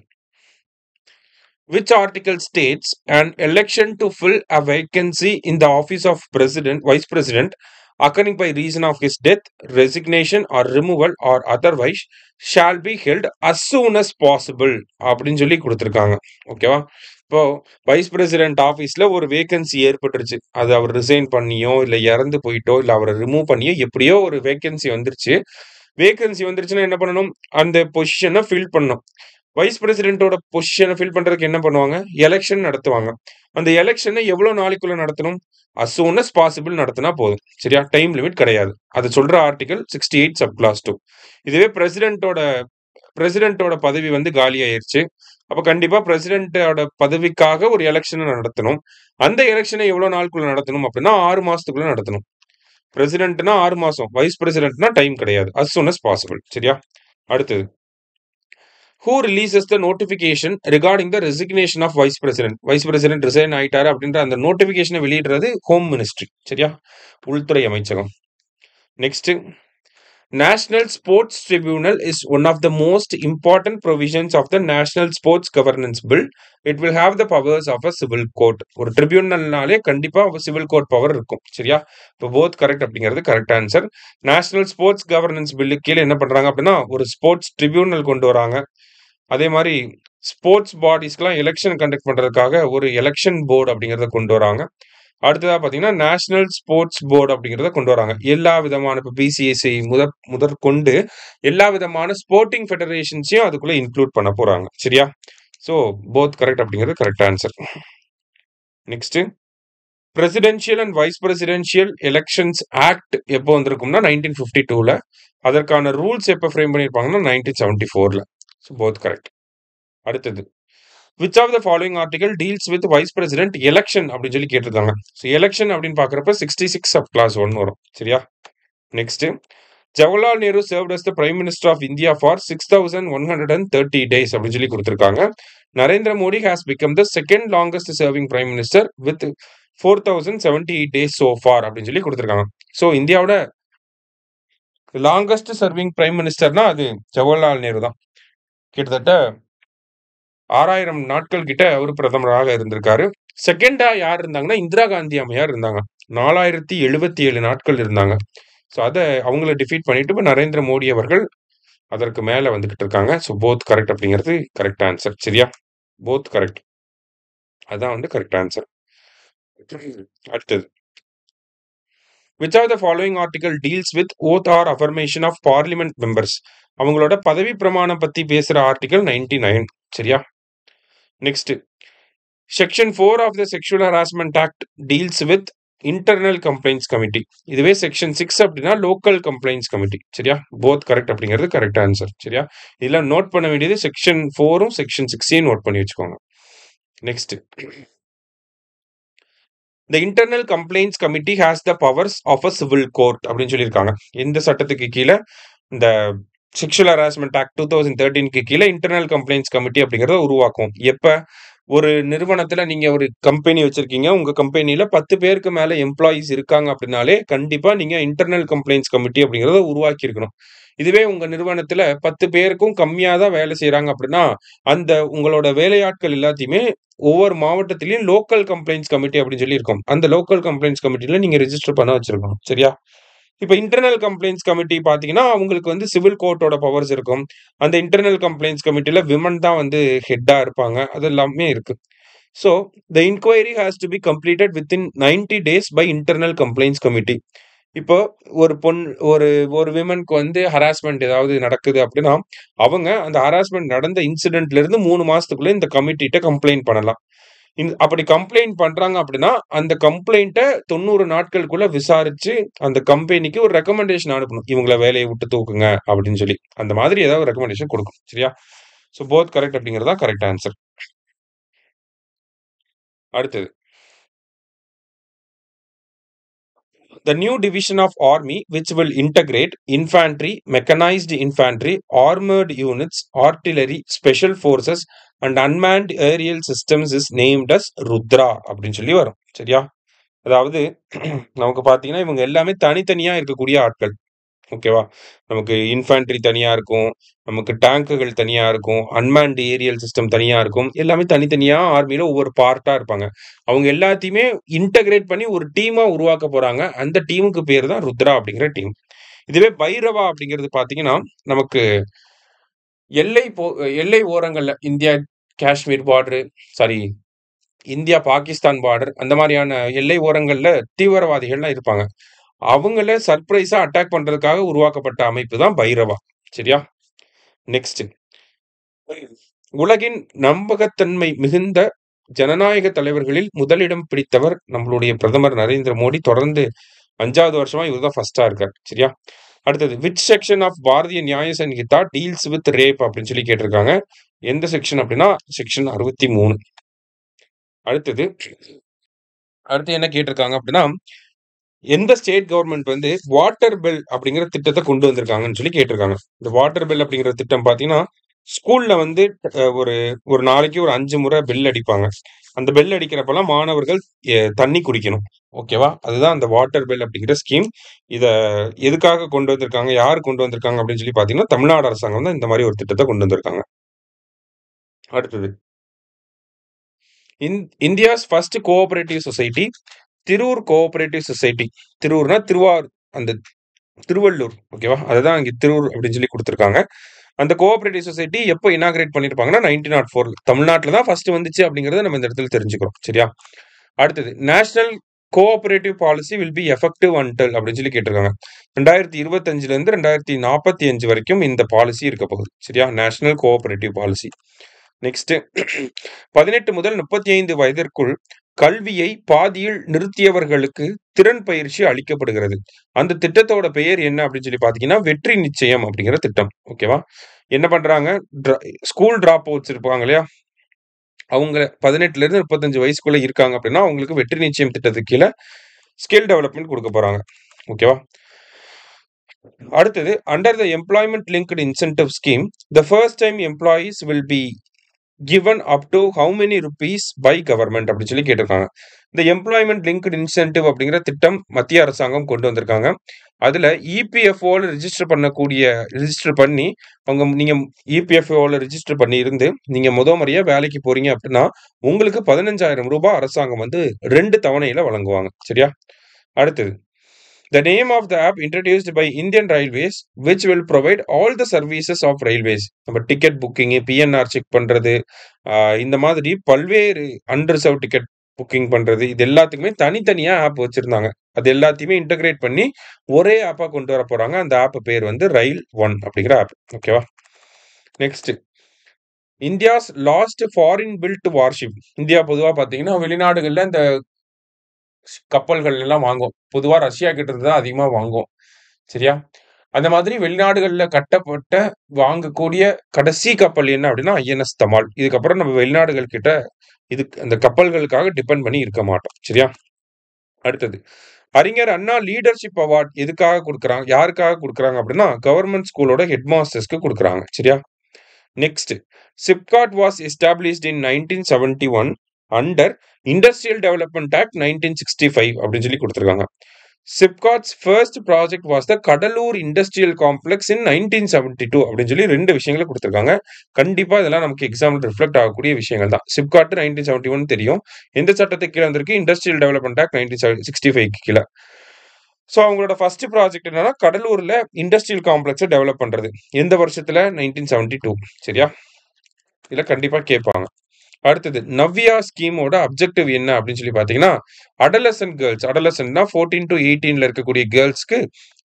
which article states an election to fill a vacancy in the office of president, vice president occurring by reason of his death, resignation or removal or otherwise shall be held as soon as possible அப்படின்னு சொல்லி கொடுத்திருக்காங்க. ஓகேவா? இப்போ vice president ஆபீஸ்ல ஒரு vacancy ஏற்பட்டுருச்சு. அது அவர் resign பண்ணியோ இல்ல இறந்து போயிட்டோ இல்ல அவரை ரிமூவ் பண்ணியோ எப்படியோ ஒரு வேகன்சி வந்துருச்சு. வேகன்சி வந்துருச்சுன்னா என்ன பண்ணணும்? அந்த பொசிஷனை ஃபில் பண்ணணும். வைஸ் பிரசிடென்ட்டோட பொசிஷனை ஃபில் பண்றதுக்கு என்ன பண்ணுவாங்க? எலெக்ஷன் நடத்துவாங்க. அந்த எலெக்ஷனை எவ்வளவு நாளைக்குள்ள நடத்தணும்? as soon as possible நடத்தினா போதும். சரியா? டைம் லிமிட் கிடையாது. அது சொல்ற ஆர்டிகல் 68 சப்கிளாஸ் 2. இதுவே பிரசிடென்ட்டோட பிரசிடென்ட்டோட பதவி வந்து காலியாயிருச்சு. அப்ப கண்டிப்பா பிரசிடென்ட்டோட பதவிக்காக ஒரு எலக்ஷன நடத்தணும். அந்த எலக்ஷன எவ்வளோ நாளுக்குள்ள நடத்தணும் அப்படின்னா, 6 மாசத்துக்குள்ள நடத்தணும். பிரசிடென்ட்னா 6 மாசம். வைஸ் பிரசிடென்ட்னா டைம் கிடையாது. As soon as possible. சரியா? அடுத்தது. Who releases the notification regarding the resignation of vice president. Vice president resign ஆயிட்டாரு அப்படின்ற அந்த நோட்டிஃபிகேஷன வெளியிடுறது ஹோம் மினிஸ்ட்ரி. சரியா? உள்துறை அமைச்சகம். Next. National Sports Tribunal is one of the most important provisions of the National Sports Governance Bill. It will have the powers of a civil court. ஒரு ட்ரிபியூனல்னாலே கண்டிப்பா civil court power இருக்கும். சரியா? இப்போ both correct அப்படிங்கிறது correct answer. National sports governance பில்லுக்கு கீழே என்ன பண்றாங்க அப்படின்னா ஒரு ஸ்போர்ட்ஸ் ட்ரிபியூனல் கொண்டு வராங்க. அதே மாதிரி ஸ்போர்ட்ஸ் பாடிஸ்க்குலாம் எலெக்ஷன் கண்டக்ட் பண்றதுக்காக ஒரு எலெக்ஷன் போர்டு அப்படிங்கிறத கொண்டு வராங்க. அடுத்ததா பாத்தீங்கன்னா நேஷனல் ஸ்போர்ட்ஸ் போர்டு அப்படிங்கிறத கொண்டு வராங்க. எல்லா விதமான இப்போ பிசிஎஸ்சி முதற்கொண்டு எல்லா விதமான ஸ்போர்ட்டிங் ஃபெடரேஷன்ஸையும் அதுக்குள்ள இன்க்ளூட் பண்ண போறாங்க. சரியா? ஸோ போத் கரெக்ட் அப்படிங்கிறது correct answer. Next. Presidential and vice presidential elections act எப்போ வந்திருக்கும்னா 1952ல. அதற்கான ரூல்ஸ் எப்போ ஃப்ரேம் பண்ணியிருப்பாங்கன்னா 1974ல. So both correct. அடுத்தது. Which of the following article deals with vice president election அப்படின்னு சொல்லி கேட்டிருக்காங்க. ஸோ எலெக்ஷன் அப்படின்னு பார்க்குறப்ப 66 ஆஃப் கிளாஸ் 1 வரும். சரியா? Next. Jawaharlal Nehru served as the prime minister of India for 6130 days அப்படின்னு சொல்லி கொடுத்துருக்காங்க. Narendra Modi has become the second longest serving prime minister with 4078 days so far அப்படின்னு சொல்லி கொடுத்துருக்காங்க. ஸோ இந்தியாவோட லாங்கஸ்ட் சர்விங் பிரைம் மினிஸ்டர்னா அது ஜவஹர்லால் நேரு தான். கிட்டத்தட்ட 6000 நாட்கள் கிட்ட அவர் பிரதமராக இருந்திருக்காரு. செகண்டா யார் இருந்தாங்கன்னா இந்திரா காந்தி அம்மையார் இருந்தாங்க. 4077 நாட்கள் இருந்தாங்க. ஸோ அதை அவங்கள டிஃபீட் பண்ணிட்டு இப்போ நரேந்திர மோடி அவர்கள் அதற்கு மேல வந்துகிட்டு இருக்காங்க. ஸோ போத் கரெக்ட் அப்படிங்கிறது கரெக்ட் ஆன்சர். சரியா? Both correct. அதான் வந்து கரெக்ட் ஆன்சர். அடுத்தது. Which are the following article deals with oath or affirmation of parliament members. அவங்களோட பதவி பிரமாணம் பத்தி பேசுற ஆர்டிகல் 99. சரியா? நெக்ஸ்ட். Section 4 of the sexual harassment act deals with internal complaints committee. இதுவே செக்ஷன் 6 அப்படின்னா லோக்கல் கம்ப்ளைண்ட்ஸ் கமிட்டி. சரியா? போத் கரெக்ட் அப்படிங்கிறது கரெக்ட் ஆன்சர். சரியா? இதெல்லாம் நோட் பண்ண வேண்டியது செக்ஷன் 4ம் செக்ஷன் 6ஐயும் நோட் பண்ணி வச்சுக்கோங்க. Next. The Internal Complaints Committee has the powers of a civil court அப்படின்னு சொல்லியிருக்காங்க. இந்த சட்டத்துக்கு கீழே இந்த செக்ஷுவல் ஹராஸ்மெண்ட் ஆக்ட் 2013க்கு கீழே இன்டர்னல் கம்ப்ளைண்ட்ஸ் கமிட்டி அப்படிங்கிறத உருவாக்கும். எப்ப ஒரு நிறுவனத்துல நீங்க ஒரு கம்பெனி வச்சிருக்கீங்க, உங்க கம்பெனில 10 பேருக்கு மேல எம்ப்ளாயிஸ் இருக்காங்க அப்படின்னாலே கண்டிப்பா நீங்க இன்டர்னல் கம்ப்ளைண்ட்ஸ் கமிட்டி அப்படிங்கிறத உருவாக்கி இருக்கணும். இதுவே உங்க நிறுவனத்துல 10 பேருக்கும் கம்மியா தான் வேலை செய்யறாங்க அப்படின்னா அந்த உங்களோட வேலையாட்கள் எல்லாத்தையுமே ஒவ்வொரு மாவட்டத்திலயும் லோக்கல் கம்ப்ளைண்ட்ஸ் கமிட்டி அப்படின்னு சொல்லி இருக்கும். அந்த லோக்கல் கம்ப்ளைண்ட்ஸ் கமிட்டில நீங்க ரெஜிஸ்டர் பண்ண வச்சிருக்கணும். சரியா? இப்ப இன்டர்னல் கம்ப்ளைண்ட்ஸ் கமிட்டி பாத்தீங்கன்னா அவங்களுக்கு வந்து சிவில் கோர்ட்டோட பவர்ஸ் இருக்கும். அந்த இன்டர்னல் கம்ப்ளைண்ட்ஸ் கமிட்டில விமன் தான் வந்து ஹெட்டா இருப்பாங்க. அது எல்லாமே இருக்கு. So the inquiry has to be completed within 90 days by internal complaints committee. இப்போ ஒரு ஒரு விமனுக்கு வந்து ஹராஸ்மெண்ட் ஏதாவது நடக்குது அப்படின்னா அவங்க அந்த ஹராஸ்மெண்ட் நடந்த இன்சிடென்ட்ல இருந்து 3 மாசத்துக்குள்ள இந்த கமிட்டிட்ட கம்ப்ளைண்ட் பண்ணலாம். அப்படி கம்ப்ளைண்ட் பண்றாங்க அப்படின்னா அந்த கம்ப்ளைண்ட்டை 90 நாட்களுக்குள்ள விசாரிச்சு அந்த கம்பெனிக்கு ஒரு ரெக்கமெண்டேஷன் அனுப்பணும். இவங்களை வேலையை விட்டு தூக்குங்க அப்படின்னு சொல்லி அந்த மாதிரி ஏதாவது ரெக்கமெண்டேஷன் கொடுக்கும். சரியா? ஸோ போத் கரெக்ட் அப்படிங்கிறதா கரெக்ட் ஆன்சர். அடுத்தது. The new division of army which will integrate infantry, mechanized infantry, armored units, artillery, special forces and unmanned aerial systems is named as Rudra அப்படின்னு சொல்லி வரும். சரியா? அதாவது நமக்கு பாத்தீங்கன்னா இவங்க எல்லாமே தனித்தனியா இருக்கக்கூடிய ஆட்கள். ஓகேவா? நமக்கு இன்ஃபேண்ட்ரி தனியா இருக்கும், நமக்கு டேங்குகள் தனியா இருக்கும், அன்மேன்டு ஏரியல் சிஸ்டம் தனியா இருக்கும். எல்லாமே தனித்தனியா ஆர்மியில ஒவ்வொரு பார்ட்டா இருப்பாங்க. அவங்க எல்லாத்தையுமே இன்டகிரேட் பண்ணி ஒரு டீமா உருவாக்க போறாங்க. அந்த டீமுக்கு பேர் தான் ருத்ரா அப்படிங்கிற டீம். இதுவே பைரவா அப்படிங்கிறது பாத்தீங்கன்னா நமக்கு எல்லை ஓரங்கள்ல India Kashmir border, sorry India Pakistan border, அந்த மாதிரியான எல்லை ஓரங்கள்ல தீவிரவாதிகள்லாம் இருப்பாங்க. அவங்கள சர்ப்ரைஸா அட்டாக் பண்றதுக்காக உருவாக்கப்பட்ட அமைப்பு தான் பைரவா. சரியா? நெக்ஸ்ட். உலகின் நம்பகத்தன்மை மிகுந்த ஜனநாயக தலைவர்களில் முதலிடம் பிடித்தவர் நம்மளுடைய பிரதமர் நரேந்திர மோடி. தொடர்ந்து 5வது வருஷமா இவர் தான் ஃபர்ஸ்டா இருக்கார். சரியா? அடுத்தது விச் செக்ஷன் ஆஃப் பாரதிய நியாய சங்கீதா டீல்ஸ் வித் ரேப் அப்படின்னு சொல்லி கேட்டிருக்காங்க. எந்த செக்ஷன் அப்படின்னா செக்ஷன் 63. அடுத்தது அடுத்து என்ன கேட்டிருக்காங்க அப்படின்னா எந்த ஸ்டேட் கவர்மெண்ட் வந்து வாட்டர் பெல் அப்படிங்கிற திட்டத்தை கொண்டு வந்திருக்காங்கன்னு சொல்லி கேட்டிருக்காங்க. இந்த வாட்டர் பெல் அப்படிங்கிற திட்டம் பாத்தீங்கன்னா ஸ்கூல்ல வந்து ஒரு ஒரு நாளைக்கு ஒரு 5 முறை பெல் அடிப்பாங்க. அந்த பெல் அடிக்கிறப்பெல்லாம் மாணவர்கள் தண்ணி குடிக்கணும். ஓகேவா? அதுதான் அந்த வாட்டர் பெல் அப்படிங்கிற ஸ்கீம். இத எதுக்காக கொண்டு வந்திருக்காங்க? யார் கொண்டு வந்திருக்காங்க அப்படின்னு சொல்லி பாத்தீங்கன்னா தமிழ்நாடு அரசாங்கம் தான் இந்த மாதிரி ஒரு திட்டத்தை கொண்டு வந்திருக்காங்க. அடுத்தது India's first cooperative society Thiruvur cooperative society. திருவூர்னா அந்த திருவள்ளூர். ஓகேவா? அதுதான் இங்க திருவூர் அப்படின்னு சொல்லி கொடுத்திருக்காங்க. அந்த கோஆபரேட்டிவ் சொசைட்டி எப்போ இனாகிரேட் பண்ணிருப்பாங்கன்னா 1904 தமிழ்நாட்டுல தான் ஃபர்ஸ்ட் வந்துச்சு அப்படிங்கறத நம்ம இந்த இடத்துல தெரிஞ்சுக்கிறோம். சரியா? அடுத்தது national cooperative policy will be effective until அப்படின்னு சொல்லி கேட்டிருக்காங்க. 2025ல இருந்து 2045 வரைக்கும் இந்த பாலிசி இருக்க போகுது. சரியா? National cooperative policy. நெக்ஸ்ட் 18 முதல் 35 வயதிற்குள் கல்வியை பாதியில் நிறுத்தியவர்களுக்கு திறன் பயிற்சி அளிக்கப்படுகிறது. அந்த திட்டத்தோட பெயர் என்ன அப்படின்னு சொல்லி பாத்தீங்கன்னா வெற்றி நிச்சயம் அப்படிங்கிற திட்டம். ஓகேவா? என்ன பண்றாங்க? ஸ்கூல் டிராப் அவுட்ஸ் இருப்பாங்க இல்லையா? அவங்க 18ல இருந்து 35 வயசுக்குள்ள இருக்காங்க அப்படின்னா அவங்களுக்கு வெற்றி நிச்சயம் திட்டத்துக்கு கீழே ஸ்கில் டெவலப்மெண்ட் கொடுக்க போறாங்க. ஓகேவா? அடுத்தது under the employment linked incentive scheme the first time employees will be given up to how many rupees by government அப்படின்னு சொல்லி கேட்டிருக்காங்க. இந்த எம்ப்ளாய்மெண்ட் லிங்க்டு இன்சென்டிவ் அப்படிங்கிற திட்டம் மத்திய அரசாங்கம் கொண்டு வந்திருக்காங்க. அதுல இபிஎஃப்ஓல ரிஜிஸ்டர் பண்ணி நீங்க இபிஎஃப்ஓல ரிஜிஸ்டர் பண்ணி இருந்து நீங்க முறையா வேலைக்கு போறீங்க அப்படின்னா உங்களுக்கு 15,000 ரூபாய் அரசாங்கம் வந்து 2 தவணையில வழங்குவாங்க. சரியா? அடுத்தது the name of the app introduced by Indian Railways which will provide all the services of railways. நம்ம டிக்கெட் புக்கிங், பிஎன்ஆர் செக் பண்றது, இந்த மாதிரி பல்வேறு அன்ரிசர்வ் டிக்கெட் புக்கிங் பண்றது, இது எல்லாத்துக்குமே தனித்தனியா ஆப் வச்சிருந்தாங்க. அது எல்லாத்தையுமே இன்டகிரேட் பண்ணி ஒரே ஆப்பா கொண்டு வர போறாங்க. அந்த ஆப் பேர் வந்து ரயில் ஒன் அப்படிங்கிற ஆப். ஓகேவா? Next India's last foreign built warship. India பொதுவா பாத்தீங்கன்னா வெளிநாடுகள்ல இந்த கப்பல்கள் எல்லாம் வாங்கும். பொதுவா ரஷ்யா கிட்ட இருந்து தான் அதிகமா வாங்கும். சரியா? அந்த மாதிரி வெளிநாடுகள்ல கட்டப்பட்ட வாங்கக்கூடிய கடைசி கப்பல் என்ன அப்படின்னா ஐஎன்எஸ் தமால். இதுக்கப்புறம் நம்ம வெளிநாடுகள் கிட்ட அந்த கப்பல்களுக்காக டிபெண்ட் பண்ணி இருக்க மாட்டோம். சரியா? அடுத்தது அறிஞர் அண்ணா லீடர்ஷிப் அவார்ட் எதுக்காக கொடுக்குறாங்க? யாருக்காக கொடுக்குறாங்க அப்படின்னா கவர்மெண்ட் ஸ்கூலோட ஹெட் மாஸ்டர்ஸ்க்கு கொடுக்குறாங்க. சரியா? Next SIPCOT was established in 1971 under industrial development act 1965 அப்படின்னு சொல்லி கொடுத்துருக்காங்க. SIPCOT's first project was the Cuddalore industrial complex in 1972 அப்படின்னு சொல்லி 2 விஷயங்களை கொடுத்துருக்காங்க. கண்டிப்பா இதெல்லாம் நமக்கு எக்ஸாம்பிள் ரிஃப்ளெக்ட் ஆகக்கூடிய விஷயங்கள் தான். சிப்காட் 1971 தெரியும். எந்த சட்டத்துக்கு கீழே வந்திருக்கு? இண்டஸ்ட்ரியல் டெவலப்மெண்ட் ஆக்ட் 1965 கீழே. ஸோ அவங்களோட ஃபர்ஸ்ட் ப்ராஜெக்ட் என்னன்னா கடலூர்ல இண்டஸ்ட்ரியல் காம்ப்ளெக்ஸை டெவலப் பண்றது. எந்த வருஷத்துல? 1972. சரியா? இதுல கண்டிப்பா கேட்பாங்க. அடுத்தது நவ்யா ஸ்கீமோட அப்ஜெக்டிவ் என்ன அப்படின்னு சொல்லி பாத்தீங்கன்னா அடலசன்ட் கேர்ள்ஸ், அடலசன்ட்னா 14 to 18ல இருக்கக்கூடிய கேர்ள்ஸ்க்கு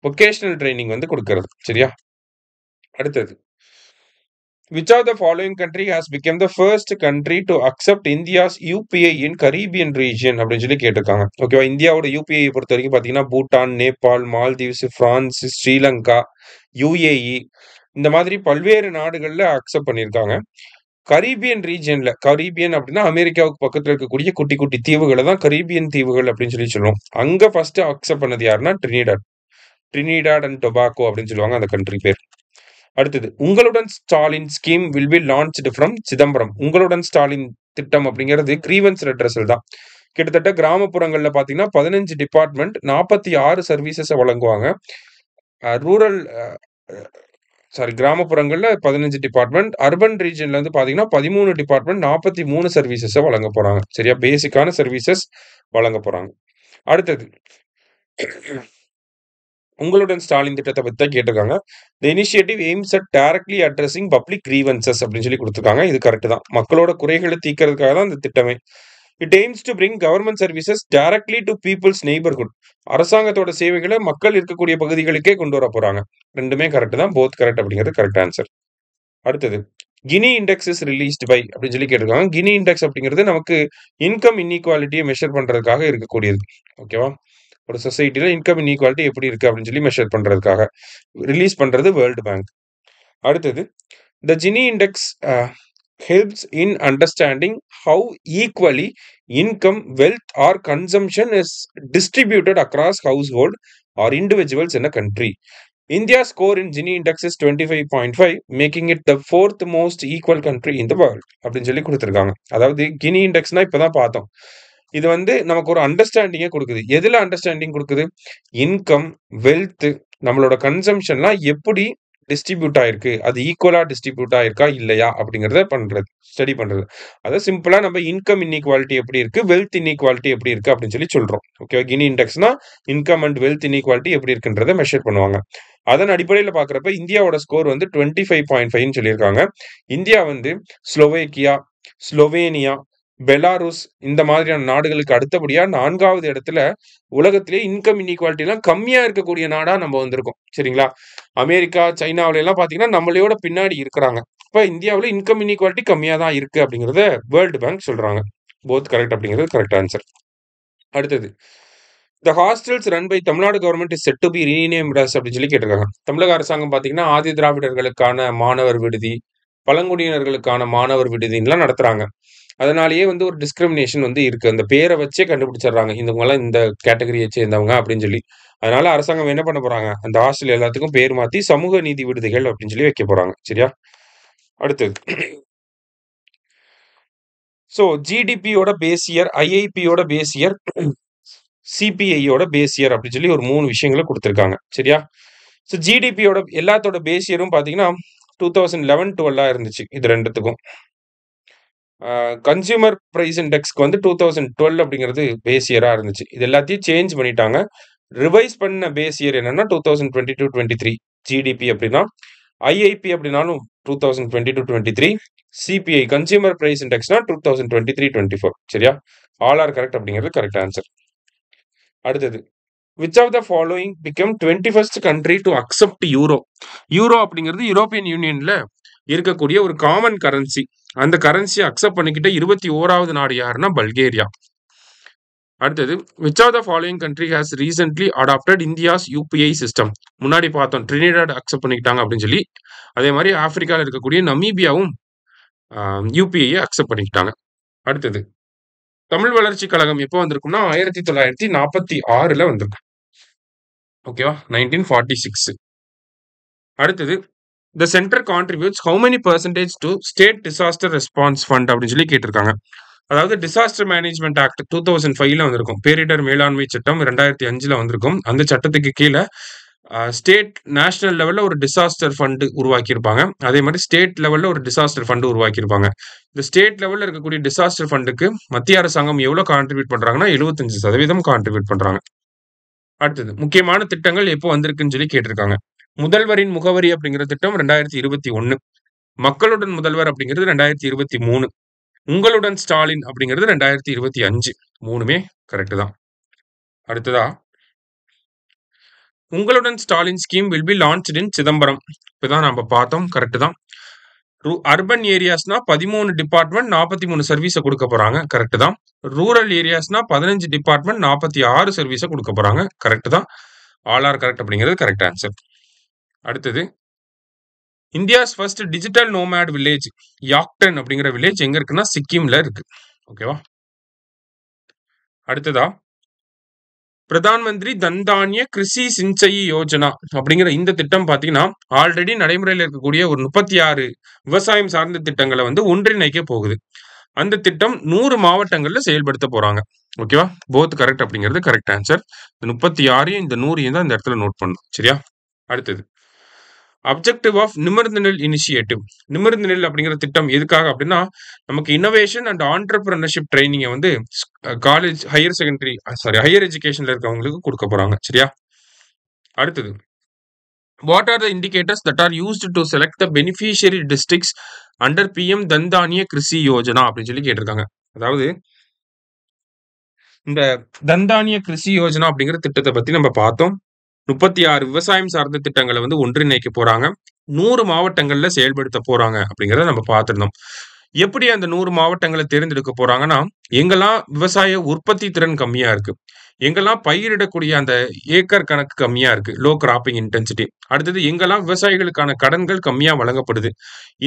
வொகேஷனல் ட்ரைனிங் வந்து கொடுக்கறது. சரியா? அடுத்தது which of the following country has become the first country to accept India's UPI in Caribbean region அப்படின்னு சொல்லி கேட்டிருக்காங்க. ஓகேவா? இந்தியாவோட யூபிஐ பொறுத்த வரைக்கும் பாத்தீங்கன்னா Bhutan, Nepal, Maldives, France, Sri Lanka, UAE இந்த மாதிரி பல்வேறு நாடுகள்ல அக்செப்ட் பண்ணியிருக்காங்க. கரீபியன் ரீஜியன்ல, கரீபியன் அப்படின்னா அமெரிக்காவுக்கு பக்கத்துல இருக்கக்கூடிய குட்டி குட்டி தீவுகளை தான் கரீபியன் தீவுகள் அப்படின்னு சொல்லி சொல்லுவோம். அங்க ஃபர்ஸ்ட் அக்செப்ட் பண்ணது யாருன்னா ட்ரினிடாட் அண்ட் டொபாக்கோ அப்படின்னு சொல்லுவாங்க அந்த கண்ட்ரி பேர். அடுத்தது உங்களுடன் Stalin scheme will B launched from Chidambaram. உங்களுடன் ஸ்டாலின் திட்டம் அப்படிங்கிறது கிரீவன்ஸ் ரெட்ரஸல் தான். கிட்டத்தட்ட கிராமப்புறங்கள்ல பாத்தீங்கன்னா 15 டிபார்ட்மெண்ட் 46 சர்வீசஸ் வழங்குவாங்க. ரூரல் கிராமப்புறங்கள்ல 15 டிபார்ட்மெண்ட், அர்பன் ரீஜன்ல வந்து பாத்தீங்கன்னா 13 டிபார்ட்மெண்ட் 43 சர்வீசஸ் வழங்க போறாங்க. சரியா? பேசிக்கான சர்வீசஸ் வழங்க போறாங்க. அடுத்தது உங்களுடன் ஸ்டாலின் திட்டத்தை பத்தி தான் கேட்டிருக்காங்க. The initiative aims at directly addressing public grievances அப்படின்னு சொல்லி கொடுத்துருக்காங்க. இது கரெக்ட் தான். மக்களோட குறைகளை தீர்க்கிறதுக்காக தான் இந்த திட்டமே. It aims to bring government services directly to people's neighbourhood. அரசாங்கத்தோட சேவைகளை மக்கள் இருக்கக்கூடிய பகுதிகளுக்கே கொண்டு வர போறாங்க. ரெண்டுமே கரெக்ட் தான். போத் கரெக்ட் அப்படிங்கிறது கரெக்ட் ஆன்சர். அடுத்தது Gini index is released by அப்படின்னு சொல்லி கேட்டிருக்காங்க. கினி இண்டெக்ஸ் அப்படிங்கிறது நமக்கு இன்கம் இன்இக்வாலிட்டியை மெஷர் பண்றதுக்காக இருக்கக்கூடியது. ஓகேவா? ஒரு சொசைட்டில இன்கம் இன்இக்வாலிட்டி எப்படி இருக்கு அப்படின்னு சொல்லி மெஷர் பண்றதுக்காக ரிலீஸ் பண்றது வேர்ல்டு பேங்க். அடுத்தது the Gini index helps in understanding how equally income, wealth or consumption is distributed across household or individuals in a country. India's score in Gini index is 25.5, making it the fourth most equal country in the world அப்படின்னு சொல்லி கொடுத்துருக்காங்க. அதாவது Guinea இண்டெக்ஸ்னா இப்பதான் பார்த்தோம். இது வந்து நமக்கு ஒரு அண்டர்ஸ்டாண்டிங்கே கொடுக்குது. எதுல அண்டர்ஸ்டாண்டிங் கொடுக்குது? இன்கம், வெல்த், நம்மளோட கன்சம்ஷன்லாம் எப்படி டிஸ்ட்ரிபியூட் ஆயிருக்கு, அது ஈக்குவலா டிஸ்ட்ரிபியூட் ஆயிருக்கா இல்லையா அப்படிங்கிறத பண்றது, ஸ்டடி பண்றது. அதாவது சிம்பிளா நம்ம இன்கம் இன்இக்வாலிட்டி எப்படி இருக்கு, வெல்த் இன்இக்வாலிட்டி எப்படி இருக்கு அப்படின்னு சொல்லி சொல்றோம். ஓகே, கினி இண்டெக்ஸ்னா இன்கம் அண்ட் வெல்த் இன்இக்வாலிட்டி எப்படி இருக்குன்றத மெஷர் பண்ணுவாங்க. அதன் அடிப்படையில் பாக்குறப்ப இந்தியாவோட ஸ்கோர் வந்து 25.5 சொல்லியிருக்காங்க. இந்தியா வந்து ஸ்லோவேக்கியா, ஸ்லோவேனியா, பெலாருஸ் இந்த மாதிரியான நாடுகளுக்கு அடுத்தபடியா 4வது இடத்துல உலகத்திலே இன்கம் இன்இக்வாலிட்டி எல்லாம் கம்மியா இருக்கக்கூடிய நாடா நம்ம வந்திருக்கோம். சரிங்களா? அமெரிக்கா, சைனாவில எல்லாம் பாத்தீங்கன்னா நம்மளையோட பின்னாடி இருக்கிறாங்க. இப்ப இந்தியாவில் இன்கம் இன்இக்வாலிட்டி கம்மியா தான் இருக்கு அப்படிங்கறத வேர்ல்டு பேங்க் சொல்றாங்க. போத் கரெக்ட் அப்படிங்கிறது கரெக்ட் ஆன்சர். அடுத்தது The hostels run by Tamil Nadu government is set to be renamed as அப்படின்னு சொல்லி கேட்டிருக்காங்க. தமிழக அரசாங்கம் பாத்தீங்கன்னா ஆதி திராவிடர்களுக்கான மாணவர் விடுதி, பழங்குடியினர்களுக்கான மாணவர் விடுதின்லாம் நடத்துறாங்க. அதனாலேயே வந்து ஒரு டிஸ்கிரிமினேஷன் வந்து இருக்கு. அந்த பேரை வச்சே கண்டுபிடிச்சிடுறாங்க இவங்கெல்லாம் இந்த கேட்டகரியை சேர்ந்தவங்க அப்படின்னு சொல்லி. அதனால அரசாங்கம் என்ன பண்ண போறாங்க, அந்த ஹாஸ்டல் எல்லாத்துக்கும் பேர் மாத்தி சமூக நீதி விடுதிகள் அப்படின்னு சொல்லி வைக்க போறாங்க. சரியா? அடுத்தது ஸோ ஜிடிபியோட பேஸ் இயர், ஐஐபியோட பேஸ் இயர், சிபிஐயோட பேஸ் இயர் அப்படின்னு சொல்லி ஒரு 3 விஷயங்களை கொடுத்துருக்காங்க. சரியா? ஸோ ஜிடிபியோட எல்லாத்தோட பேஸ் இயரும் பார்த்தீங்கன்னா 2011-12 இருந்துச்சு. இது ரெண்டுத்துக்கும் கன்சியூமர் பிரைஸ் இண்டெக்ஸ்க்கு வந்து 2012 அப்படிங்கிறது பேஸ் இயரா இருந்துச்சு. இது எல்லாத்தையும் சேஞ்ச் பண்ணிட்டாங்க. ரிவைஸ் பண்ண பேஸ் இயர் என்னன்னா 2022-23 ஜிடிபி அப்படின்னா, ஐஐபி அப்படின்னாலும் 2022-23, சிபிஐ கன்சியூமர் பிரைஸ் இண்டெக்ஸ்னா 2023-24. சரியா? ஆல் ஆர் கரெக்ட் அப்படிங்கிறது கரெக்ட் ஆன்சர். அடுத்தது which of the following became 21st country to accept euro? Euro அப்படிங்கிறது யூரோப்பியன் யூனியன்ல இருக்கக்கூடிய ஒரு காமன் கரன்சி. அந்த கரன்சியை அக்செப்ட் பண்ணிக்கிட்ட 21வது நாடு யாருன்னா பல்கேரியா. அடுத்தது which of the following country has recently adopted India's UPI system? முன்னாடி பார்த்தோம் ட்ரினிடாட் அக்செப்ட் பண்ணிக்கிட்டாங்க அப்படின்னு சொல்லி. அதே மாதிரி ஆப்பிரிக்காவில் இருக்கக்கூடிய நமீபியாவும் யூபிஐயை அக்செப்ட் பண்ணிக்கிட்டாங்க. அடுத்தது தமிழ் வளர்ச்சி கழகம் எப்போ வந்திருக்கும்னா 1946 வந்திருக்கும். ஓகேவா? 1946. அடுத்தது the center contributes how many percentage to state disaster response fund அப்படின்னு சொல்லி கேட்டிருக்காங்க. அதாவது டிசாஸ்டர் மேனேஜ்மெண்ட் ஆக்ட் 2005 வந்திருக்கும். பேரிடர் மேலாண்மை சட்டம் 2005 வந்திருக்கும். அந்த சட்டத்துக்கு கீழே ஸ்டேட் நேஷனல் லெவல்ல ஒரு டிசாஸ்டர் ஃபண்டு உருவாக்கியிருப்பாங்க. அதே மாதிரி ஸ்டேட் லெவல்ல ஒரு டிசாஸ்டர் ஃபண்டு உருவாக்கியிருப்பாங்க. இந்த ஸ்டேட் லெவல்ல இருக்கக்கூடிய டிசாஸ்டர் ஃபண்டுக்கு மத்திய அரசாங்கம் எவ்வளவு கான்ட்ரிபியூட் பண்றாங்கன்னா 75% கான்ட்ரிபியூட் பண்றாங்க. அடுத்தது முக்கியமான திட்டங்கள் எப்போ வந்திருக்குன்னு சொல்லி கேட்டிருக்காங்க. முதல்வரின் முகவரி அப்படிங்கிற திட்டம் 2021, மக்களுடன் முதல்வர் அப்படிங்கிறது 2023, உங்களுடன் ஸ்டாலின் அப்படிங்கிறது 2025. மூணுமே கரெக்ட் தான். அடுத்ததா உங்களுடன் Stalin scheme will be launched in Chidambaram. இப்பதான் நம்ம பார்த்தோம், கரெக்ட் தான். அர்பன் ஏரியாஸ்னா 13 டிபார்ட்மெண்ட் 43 சர்வீஸை கொடுக்க போறாங்க, கரெக்ட் தான். ரூரல் ஏரியாஸ்னா 15 டிபார்ட்மெண்ட் 46 சர்வீஸை கொடுக்க போறாங்க, கரெக்ட் தான். ஆல் ஆர் கரெக்ட் அப்படிங்கிறது கரெக்ட் ஆன்சர். அடுத்தது India's first digital nomad village Yakten அப்படிங்கிற வில்லேஜ் எங்க இருக்குன்னா சிக்கிம்ல இருக்கு. ஓகேவா? அடுத்ததா பிரதான் மந்திரி தன்தானிய கிருஷி சிஞ்சயி யோஜனா அப்படிங்கிற இந்த திட்டம் பாத்தீங்கன்னா ஆல்ரெடி நடைமுறையில் இருக்கக்கூடிய ஒரு 36 விவசாயம் சார்ந்த திட்டங்களை வந்து ஒன்றிணைக்க போகுது. அந்த திட்டம் 100 மாவட்டங்கள்ல செயல்படுத்த போறாங்க. ஓகேவா? போத் கரெக்ட் அப்படிங்கிறது கரெக்ட் ஆன்சர். இந்த 36 இந்த 100 தான் இந்த இடத்துல நோட் பண்ணணும். சரியா? அடுத்தது அப்ஜெக்டிவ் ஆஃப் நிமிர்ந்து நெல் இனிஷியேட்டிவ். நிமிர்ந்து நெல் அப்படிங்கிற திட்டம் எதுக்காக அப்படின்னா நமக்கு இன்னோவேஷன் அண்ட் ஆண்டர்பிரினர்ஷிப் ட்ரைனிங்கை வந்து காலேஜ் ஹையர் எஜுகேஷன்ல இருக்கவங்களுக்கு கொடுக்க போறாங்க. சரியா? அடுத்தது what are the indicators that are used to select the beneficiary districts under PM Dhan Dhaanya Krishi Yojana அப்படின்னு சொல்லி கேட்டிருக்காங்க. அதாவது இந்த தன்தானிய கிருஷி யோஜனா அப்படிங்கிற திட்டத்தை பத்தி நம்ம பார்த்தோம். 36 விவசாயம் சார்ந்த திட்டங்களை வந்து ஒன்றிணைக்க போறாங்க. 100 மாவட்டங்கள்ல செயல்படுத்த போறாங்க அப்படிங்கிறத நம்ம பார்த்திருந்தோம். எப்படி அந்த 100 மாவட்டங்களை தேர்ந்தெடுக்க போறாங்கன்னா எங்கெல்லாம் விவசாய உற்பத்தி திறன் கம்மியா இருக்கு, எங்கெல்லாம் பயிரிடக்கூடிய அந்த ஏக்கர் கணக்கு கம்மியா இருக்கு, லோ கிராப்பிங் இன்டென்சிட்டி. அடுத்தது எங்கெல்லாம் விவசாயிகளுக்கான கடன்கள் கம்மியா வழங்கப்படுது.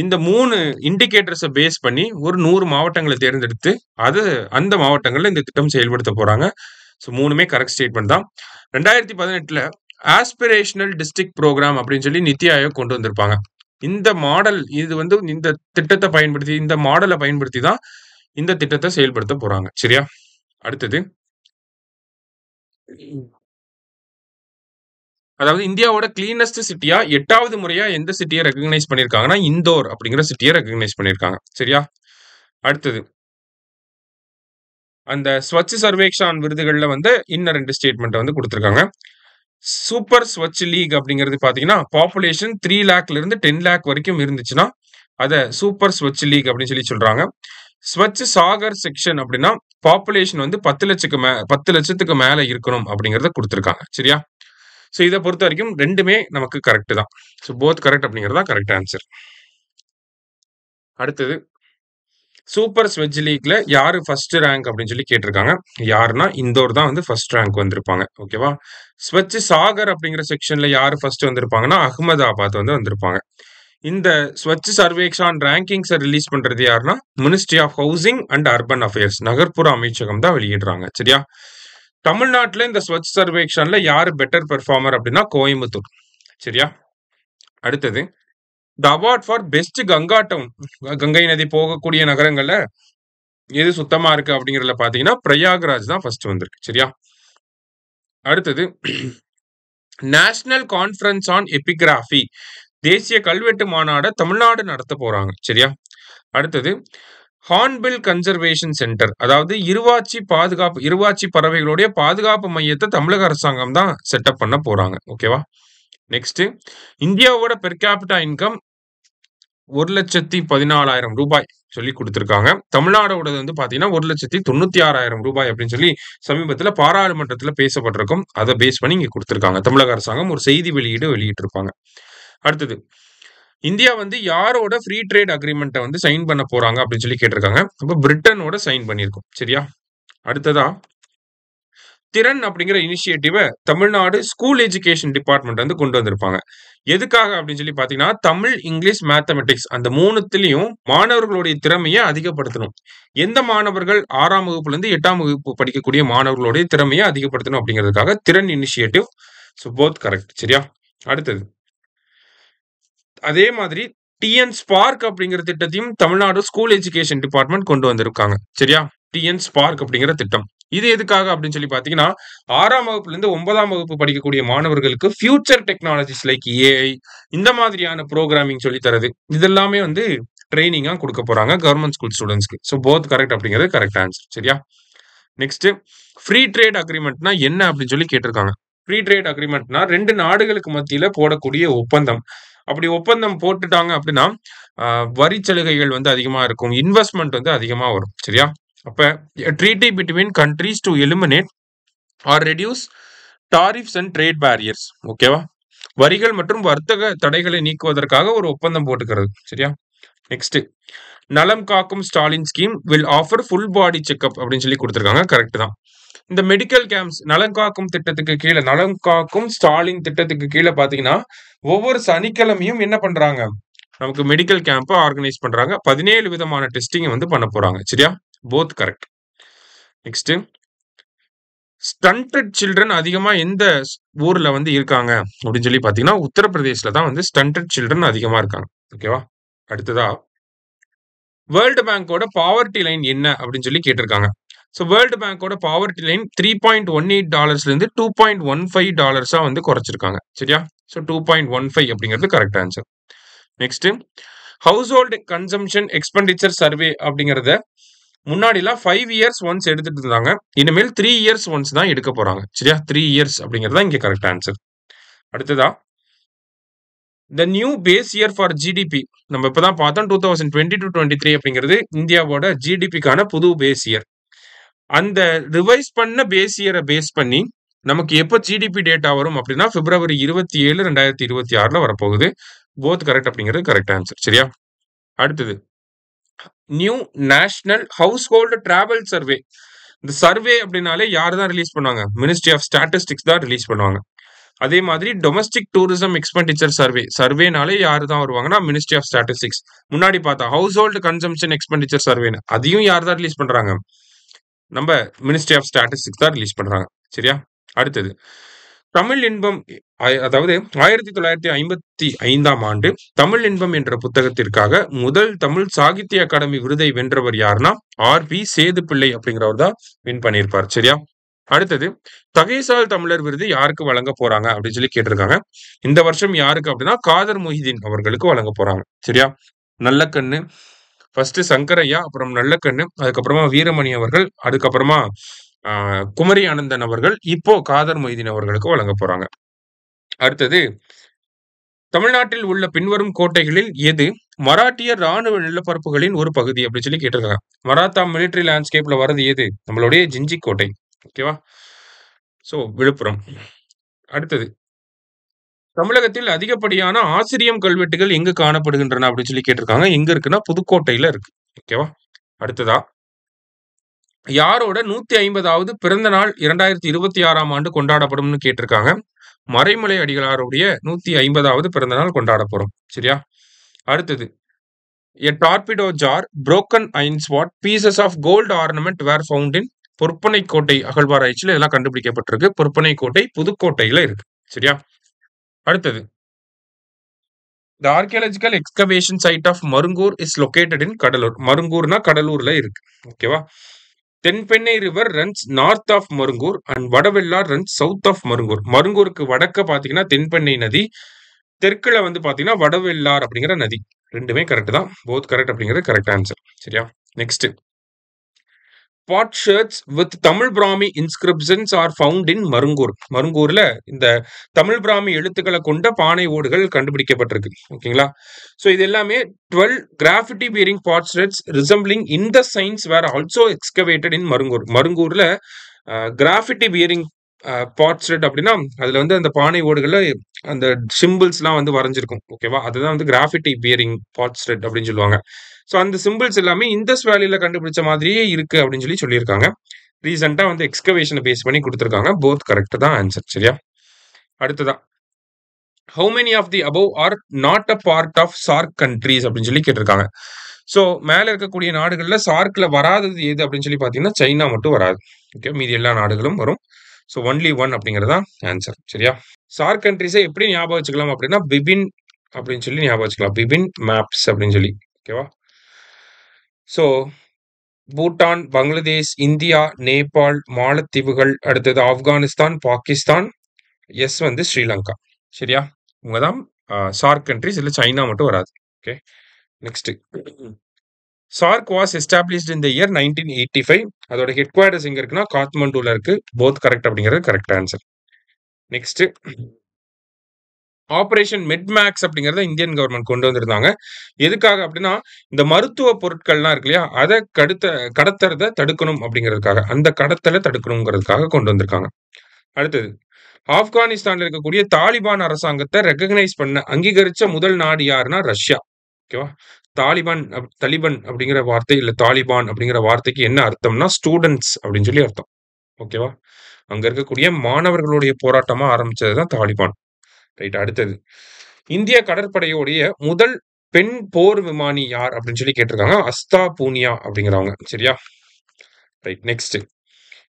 இந்த 3 இண்டிகேட்டர்ஸ பேஸ் பண்ணி ஒரு 100 மாவட்டங்கள தேர்ந்தெடுத்து, அந்த மாவட்டங்கள்ல இந்த திட்டம் செயல்படுத்த போறாங்க. ஸோ 3மே கரெக்ட் ஸ்டேட்மெண்ட் தான். 2018ல ஆஸ்பிரேஷனல் டிஸ்ட்ரிக்ட் புரோகிராம் அப்படின்னு சொல்லி நித்தி ஆயோக் கொண்டு வந்திருப்பாங்க. இந்த மாடல் இந்த திட்டத்தை பயன்படுத்தி, இந்த மாடலை பயன்படுத்தி தான் இந்த திட்டத்தை செயல்படுத்த போறாங்க. சரியா? அடுத்தது அதாவது இந்தியாவோட கிளீனஸ்ட் சிட்டியா 8வது முறையா எந்த சிட்டியை ரெகக்னைஸ் பண்ணியிருக்காங்கன்னா, இந்தோர் அப்படிங்கிற சிட்டியை ரெகக்னைஸ் பண்ணியிருக்காங்க. சரியா? அடுத்தது அந்த ஸ்வச் சர்வேக்ஷான் விருதுகள்ல இன்னும் 2 ஸ்டேட்மெண்ட் குடுத்திருக்காங்க. சூப்பர் ஸ்வச் லீக் அப்படிங்கிறது பாத்தீங்கன்னா, பாப்புலேஷன் 3 லேக்ல இருந்து 10 லேக் வரைக்கும் இருந்துச்சுன்னா, அத சூப்பர் ஸ்வச் லீக் அப்படின்னு சொல்லி சொல்றாங்க. ஸ்வச் சாகர் செக்ஷன் அப்படின்னா, பாப்புலேஷன் 10 லட்சத்துக்கு மேல இருக்கணும் அப்படிங்கிறத குடுத்திருக்காங்க. சரியா? சோ இத பொறுத்த வரைக்கும் 2மே நமக்கு கரெக்ட் தான். சோ போத் கரெக்ட் அப்படிங்கிறது தான் கரெக்ட் ஆன்சர். அடுத்தது சூப்பர் ஸ்வெட்ஜ் லீக்ல யாரு ஃபர்ஸ்ட் ரேங்க் அப்படின்னு சொல்லி கேட்டிருக்காங்க. யாருன்னா இந்தோர் தான் ஃபர்ஸ்ட் ரேங்க் வந்திருப்பாங்க. ஓகேவா? ஸ்வச் சாகர் அப்படிங்கிற செக்ஷன்ல யாரு ஃபர்ஸ்ட் வந்திருப்பாங்கன்னா, அகமதாபாத் வந்திருப்பாங்க. இந்த ஸ்வச் சர்வேக்ஷான் ரேங்கிங்ஸை ரிலீஸ் பண்றது யாருன்னா, ministry of housing and urban affairs, நகர்ப்புற அமைச்சகம் தான் வெளியிடுறாங்க. சரியா? தமிழ்நாட்டுல இந்த ஸ்வச் சர்வேக்ஷன்ல யாரு பெட்டர் பெர்ஃபார்மர் அப்படின்னா கோயம்புத்தூர். சரியா? அடுத்தது the award for best Ganga town, கங்கை நதி போகக்கூடிய நகரங்கள்ல எது சுத்தமா இருக்கு அப்படிங்கறதுல பாத்தீங்கன்னா பிரயாக்ராஜ் தான் ஃபர்ஸ்ட் வந்திருக்கு. சரியா? அடுத்தது நேஷனல் கான்ஃபரன்ஸ் ஆன் எபிகிராபி, தேசிய கல்வெட்டு மாநாட தமிழ்நாடு நடத்த போறாங்க. சரியா? அடுத்தது ஹார்ன்பில் கன்சர்வேஷன் சென்டர், அதாவது இருவாச்சி பறவைகளுடைய பாதுகாப்பு மையத்தை தமிழக அரசாங்கம் தான் செட்டப் பண்ண போறாங்க. ஓகேவா? நெக்ஸ்ட் இந்தியாவோட பெர் கேபிட்டா இன்கம் 1,14,000 ரூபாய் சொல்லி கொடுத்திருக்காங்க. தமிழ்நாடோட பாத்தீங்கன்னா 1,96,000 ரூபாய் அப்படின்னு சொல்லி சமீபத்துல பாராளுமன்றத்துல பேசப்பட்டிருக்கும். அதை பேஸ் பண்ணி இங்க கொடுத்திருக்காங்க. தமிழக அரசாங்கம் ஒரு செய்தி வெளியிட்டிருப்பாங்க. அடுத்தது இந்தியா யாரோட ஃப்ரீ ட்ரேட் அக்ரிமெண்ட்டை சைன் பண்ண போறாங்க அப்படின்னு சொல்லி கேட்டிருக்காங்க. அப்ப பிரிட்டனோட சைன் பண்ணியிருக்கோம். சரியா? அடுத்ததா திறன் அப்படிங்கிற இனிஷியேட்டிவ தமிழ்நாடு ஸ்கூல் எஜுகேஷன் டிபார்ட்மெண்ட் கொண்டு வந்திருப்பாங்க. எதுக்காக அப்படின்னு சொல்லி பாத்தீங்கன்னா, தமிழ், இங்கிலீஷ், மேத்தமெட்டிக்ஸ் அந்த 3த்துலயும் மாணவர்களுடைய திறமையை அதிகப்படுத்தணும். எந்த மாணவர்கள் 6ஆம் வகுப்புல இருந்து 8ஆம் வகுப்பு படிக்கக்கூடிய மாணவர்களுடைய திறமையை அதிகப்படுத்தணும் அப்படிங்கிறதுக்காக திறன் இனிஷியேட்டிவ். So both correct. சரியா? அடுத்தது அதே மாதிரி டிஎன் ஸ்பார்க் அப்படிங்கிற திட்டத்தையும் தமிழ்நாடு ஸ்கூல் எஜுகேஷன் டிபார்ட்மெண்ட் கொண்டு வந்திருக்காங்க. சரியா? டிஎன் ஸ்பார்க் அப்படிங்கிற திட்டம் இது எதுக்காக அப்படின்னு சொல்லி பாத்தீங்கன்னா, 6ஆம் வகுப்புல இருந்து 9ஆம் வகுப்பு படிக்கக்கூடிய மாணவர்களுக்கு ஃபியூச்சர் டெக்னாலஜிஸ் லைக் ஏஐ இந்த மாதிரியான ப்ரோக்ராமிங் சொல்லி தரது, இதெல்லாமே ட்ரைனிங்கா கொடுக்க போறாங்க கவர்மெண்ட் ஸ்கூல் ஸ்டூடெண்ட்ஸ்க்கு. ஸோ போத் கரெக்ட் அப்படிங்கிறது கரெக்ட் ஆன்சர். சரியா? நெக்ஸ்ட் ஃப்ரீ ட்ரேட் அக்ரிமெண்ட்னா என்ன அப்படின்னு சொல்லி கேட்டிருக்காங்க. ஃப்ரீ ட்ரேட் அக்ரிமெண்ட்னா 2 நாடுகளுக்கு மத்தியில போடக்கூடிய ஒப்பந்தம். அப்படி ஒப்பந்தம் போட்டுட்டாங்க அப்படின்னா வரி சலுகைகள் அதிகமா இருக்கும், இன்வெஸ்ட்மெண்ட் அதிகமா வரும். சரியா? அப்ப treaty between countries to eliminate or reduce tariffs and trade barriers. ஓகேவா? வரிகள் மற்றும் வர்த்தக தடைகளை நீக்குவதற்காக ஒரு ஒப்பந்தம் போட்டுக்கிறது. சரியா? நெக்ஸ்ட் நலம் காக்கும் Stalin scheme will offer full body checkup அப்படின்னு சொல்லி கொடுத்திருக்காங்க. கரெக்ட் தான். இந்த மெடிக்கல் கேம்ப்ஸ் நலம் காக்கும் திட்டத்துக்கு கீழே, நலம் காக்கும் ஸ்டாலின் திட்டத்துக்கு கீழே பாத்தீங்கன்னா ஒவ்வொரு சனிக்கிழமையும் என்ன பண்றாங்க, நமக்கு மெடிக்கல் கேம்ப் ஆர்கனைஸ் பண்றாங்க. 17 விதமான டெஸ்டிங் பண்ண போறாங்க. சரியா? Both correct. Next stunted children அதிகமா எந்த ஊர்ல இருக்காங்க அப்படின்னு சொல்லி பாத்தீங்கன்னா உத்தரப்பிரதேஷ்ல தான் ஸ்டண்டட் சில்ட்ரன் அதிகமா இருக்காங்க. ஓகேவா? அடுத்ததா வேர்ல்டு பேங்கோட பாவர்ட்டி லைன் என்ன அப்படின்னு சொல்லி கேட்டிருக்காங்க. ஸோ வேர்ல்டு பேங்கோட பாவர்ட்டி லைன் $3.18 இருந்து $2.15 குறைச்சிருக்காங்க. சரியா? ஸோ 2.15 அப்படிங்கிறது correct answer. Next house hold consumption expenditure survey அப்படிங்கறத முன்னாடிலாம் 5 இயர்ஸ் ஒன்ஸ் எடுத்துட்டு இருந்தாங்க. இனிமேல் 3 இயர்ஸ் ஒன்ஸ் தான் எடுக்க போறாங்க. சரியா? 3 இயர்ஸ் அப்படிங்கிறது தான் இங்க கரெக்ட் ஆன்சர். அடுத்ததா the new base year for GDP நம்ம இப்பதான் பார்த்தோம். 2020-23 அப்படிங்கிறது இந்தியாவோட ஜிடிபிக்கான புது பேஸ் இயர். அந்த ரிவைஸ் பண்ண பேஸ் இயரை பேஸ் பண்ணி நமக்கு எப்போ ஜிடிபி டேட்டா வரும் அப்படின்னா February 27, 2026 வரப்போகுது. போத் கரெக்ட் அப்படிங்கிறது கரெக்ட் ஆன்சர். சரியா? அடுத்தது new national house hold travel survey இந்த சர்வே அப்படின்னாலே யார் தான் ரிலீஸ் பண்ணுவாங்க? மினிஸ்ட்ரி ஆஃப் ஸ்டாட்டிஸ்டிக்ஸ் தான் ரிலீஸ் பண்ணுவாங்க. அதே மாதிரி டொமஸ்டிக் டூரிசம் எக்ஸ்பெண்டிச்சர் சர்வேனாலே யாரு தான் வருவாங்கன்னா, மினிஸ்ட்ரி ஆஃப் ஸ்டாட்டிஸ்டிக்ஸ். முன்னாடி பார்த்தா ஹவுஸ் ஹோல்ட் கன்சம்ப்ஷன் எக்ஸ்பெண்டிச்சர் சர்வேன்னு அதையும் யார் தான் ரிலீஸ் பண்றாங்க? நம்ம மினிஸ்ட்ரி ஆஃப் ஸ்டாட்டிஸ்டிக்ஸ் தான் ரிலீஸ் பண்றாங்க. சரியா? அடுத்தது தமிழ் இன்பம் அதாவது 1955ஆம் ஆண்டு தமிழ் இன்பம் என்ற புத்தகத்திற்காக முதல் தமிழ் சாகித்ய அகாடமி விருதை வென்றவர் யாருன்னா ஆர்.பி. சேதுப்பிள்ளை அப்படிங்கிறவர் தான் வின் பண்ணியிருப்பார். சரியா? அடுத்தது தகைசால் தமிழர் விருது யாருக்கு வழங்க போறாங்க அப்படின்னு சொல்லி கேட்டிருக்காங்க. இந்த வருஷம் யாருக்கு அப்படின்னா காதர் மொஹிதீன் அவர்களுக்கு வழங்க போறாங்க. சரியா? நல்லக்கண்ணு ஃபர்ஸ்ட் சங்கரையா, அப்புறம் நல்லக்கண்ணு, அதுக்கப்புறமா வீரமணி அவர்கள், அதுக்கப்புறமா குமரி ஆனந்தன் அவர்கள், இப்போ காதர் மொய்தீன் அவர்களுக்கு வழங்க போறாங்க. அடுத்தது தமிழ்நாட்டில் உள்ள பின்வரும் கோட்டைகளில் எது மராட்டிய ராணுவ நிலப்பரப்புகளின் ஒரு பகுதி அப்படின்னு சொல்லி கேட்டிருக்காங்க. மராத்தா மிலிட்டரி லேண்ட்ஸ்கேப்ல வர்றது எது? நம்மளுடைய ஜிஞ்சி கோட்டை. ஓகேவா? சோ விழுப்புரம். அடுத்தது தமிழகத்தில் அதிகப்படியான ஆசிரியம் கல்வெட்டுகள் எங்கு காணப்படுகின்றன அப்படின்னு சொல்லி கேட்டிருக்காங்க. எங்க இருக்குன்னா புதுக்கோட்டையில இருக்கு. ஓகேவா? அடுத்ததா யாரோட 150வது பிறந்த நாள் 2026ஆம் ஆண்டு கொண்டாடப்படும்னு கேட்டிருக்காங்க. மறைமலை அடிகளாருடைய 150வது பிறந்த நாள் கொண்டாட போறோம். சரியா? அடுத்தது A torpedo jar, broken iron sword, pieces of gold ornament were found in Porpanaikottai அகழ்வாராய்ச்சியில இதெல்லாம் கண்டுபிடிக்கப்பட்டிருக்கு. பொற்பனைக்கோட்டை புதுக்கோட்டையில இருக்கு. சரியா? அடுத்தது The archaeological excavation site of Marungur is located in Cuddalore. மருங்கூர்னா கடலூர்ல இருக்கு. ஓகேவா? Thenpennai river runs north of Marungur and Vadavellar runs south of Marungur. மருங்கூருக்கு வடக்க பாத்தீங்கன்னா தென்பெண்ணை நதி, தெற்குல வந்து பாத்தீங்கன்னா வடவெள்ளார் அப்படிங்கிற நதி. ரெண்டுமே கரெக்ட் தான். போத் கரெக்ட் அப்படிங்கிறது கரெக்ட் ஆன்சர். சரியா? Next potsherds with Tamil Brahmi inscriptions are found in Marungur. மருங்கூர்ல இந்த தமிழ் பிராமி எழுத்துக்களை கொண்ட பானை ஓடுகள் கண்டுபிடிக்கப்பட்டிருக்கு. ஓகேங்களா? சோ இது எல்லாமே 12 graffiti bearing potsherds resembling in the signs were also excavated in Marungur. மருங்கூர்ல கிராஃபிட்டி பியரிங் potsherd அப்படின்னா அதுல வந்து அந்த பானை ஓடுகள்ல அந்த சிம்பிள்ஸ்லாம் வந்து வரைஞ்சிருக்கும். ஓகேவா? அதுதான் வந்து கிராஃபிட்டி பியரிங் potsherd அப்படின்னு சொல்லுவாங்க. சோ அந்த சிம்பிள்ஸ் எல்லாமே இண்டஸ் வேலியில கண்டுபிடிச்ச மாதிரியே இருக்கு அப்படின்னு சொல்லி சொல்லியிருக்காங்க. ரீசெண்டா வந்து எக்ஸ்கவேஷனை பேஸ் பண்ணி கொடுத்திருக்காங்க. போத் கரெக்ட் தான் ஆன்சர். சரியா? அடுத்ததா how many of the above are not a part of SAARC countries அப்படின்னு சொல்லி கேட்டிருக்காங்க. சோ மேல இருக்கக்கூடிய நாடுகள்ல சார்க்ல வராதது எது அப்படின்னு சொல்லி பாத்தீங்கன்னா சைனா மட்டும் வராது. ஓகே, மீதி எல்லா நாடுகளும் வரும். சோ ஒன்லி ஒன் அப்படிங்கறதா ஆன்சர். சரியா? சார்க் கண்ட்ரிஸை எப்படி ஞாபகம் வச்சுக்கலாம் அப்படின்னா பிபின் அப்படின்னு சொல்லி ஞாபகம் வச்சுக்கலாம். பிபின் மேப்ஸ் அப்படின்னு சொல்லி. ஓகேவா? சோ பூட்டான், பங்களாதேஷ், இந்தியா, நேபாள், மாலத்தீவுகள், அடுத்தது ஆப்கானிஸ்தான், பாகிஸ்தான், எஸ் வந்து ஸ்ரீலங்கா. சரியா? இவங்க தான் சார்க் கண்ட்ரிஸ். இல்ல சைனா மட்டும் வராது. Okay, next SAARC was established in the year 1985. அதோட ஹெட் குவார்டர்ஸ் எங்க இருக்குன்னா காத்மண்டுல இருக்கு. போத் கரெக்ட் அப்படிங்கிறது கரெக்ட் ஆன்சர். நெக்ஸ்ட் ஆபரேஷன் மெட்மேக்ஸ் அப்படிங்கறத இந்தியன் கவர்மெண்ட் கொண்டு வந்திருந்தாங்க. எதுக்காக அப்படின்னா இந்த மருத்துவ பொருட்கள்லாம் இருக்கு இல்லையா, அதை கடத்துறத தடுக்கணும் அப்படிங்கிறதுக்காக, அந்த கடத்தலை தடுக்கணுங்கிறதுக்காக கொண்டு வந்திருக்காங்க. அடுத்தது ஆப்கானிஸ்தான்ல இருக்கக்கூடிய தாலிபான் அரசாங்கத்தை ரெகக்னைஸ் பண்ண அங்கீகரிச்ச முதல் நாடு யாருன்னா ரஷ்யா. ஓகேவா? தலிபன் அப்படிங்கிற வார்த்தை இல்ல தாலிபான் அப்படிங்கிற வார்த்தைக்கு என்ன அர்த்தம்னா ஸ்டூடெண்ட்ஸ் அப்படின்னு சொல்லி அர்த்தம். ஓகேவா? அங்க இருக்கக்கூடிய மாணவர்களுடைய போராட்டமா ஆரம்பிச்சதுதான் தாலிபான். ரைட். அடுத்தது இந்திய கடற்படையோடைய முதல் பெண் போர் விமானி யார் அப்படின்னு சொல்லி கேட்டிருக்காங்க. அஸ்தா பூனியா அப்படிங்கிறவங்க. சரியா? ரைட். நெக்ஸ்ட்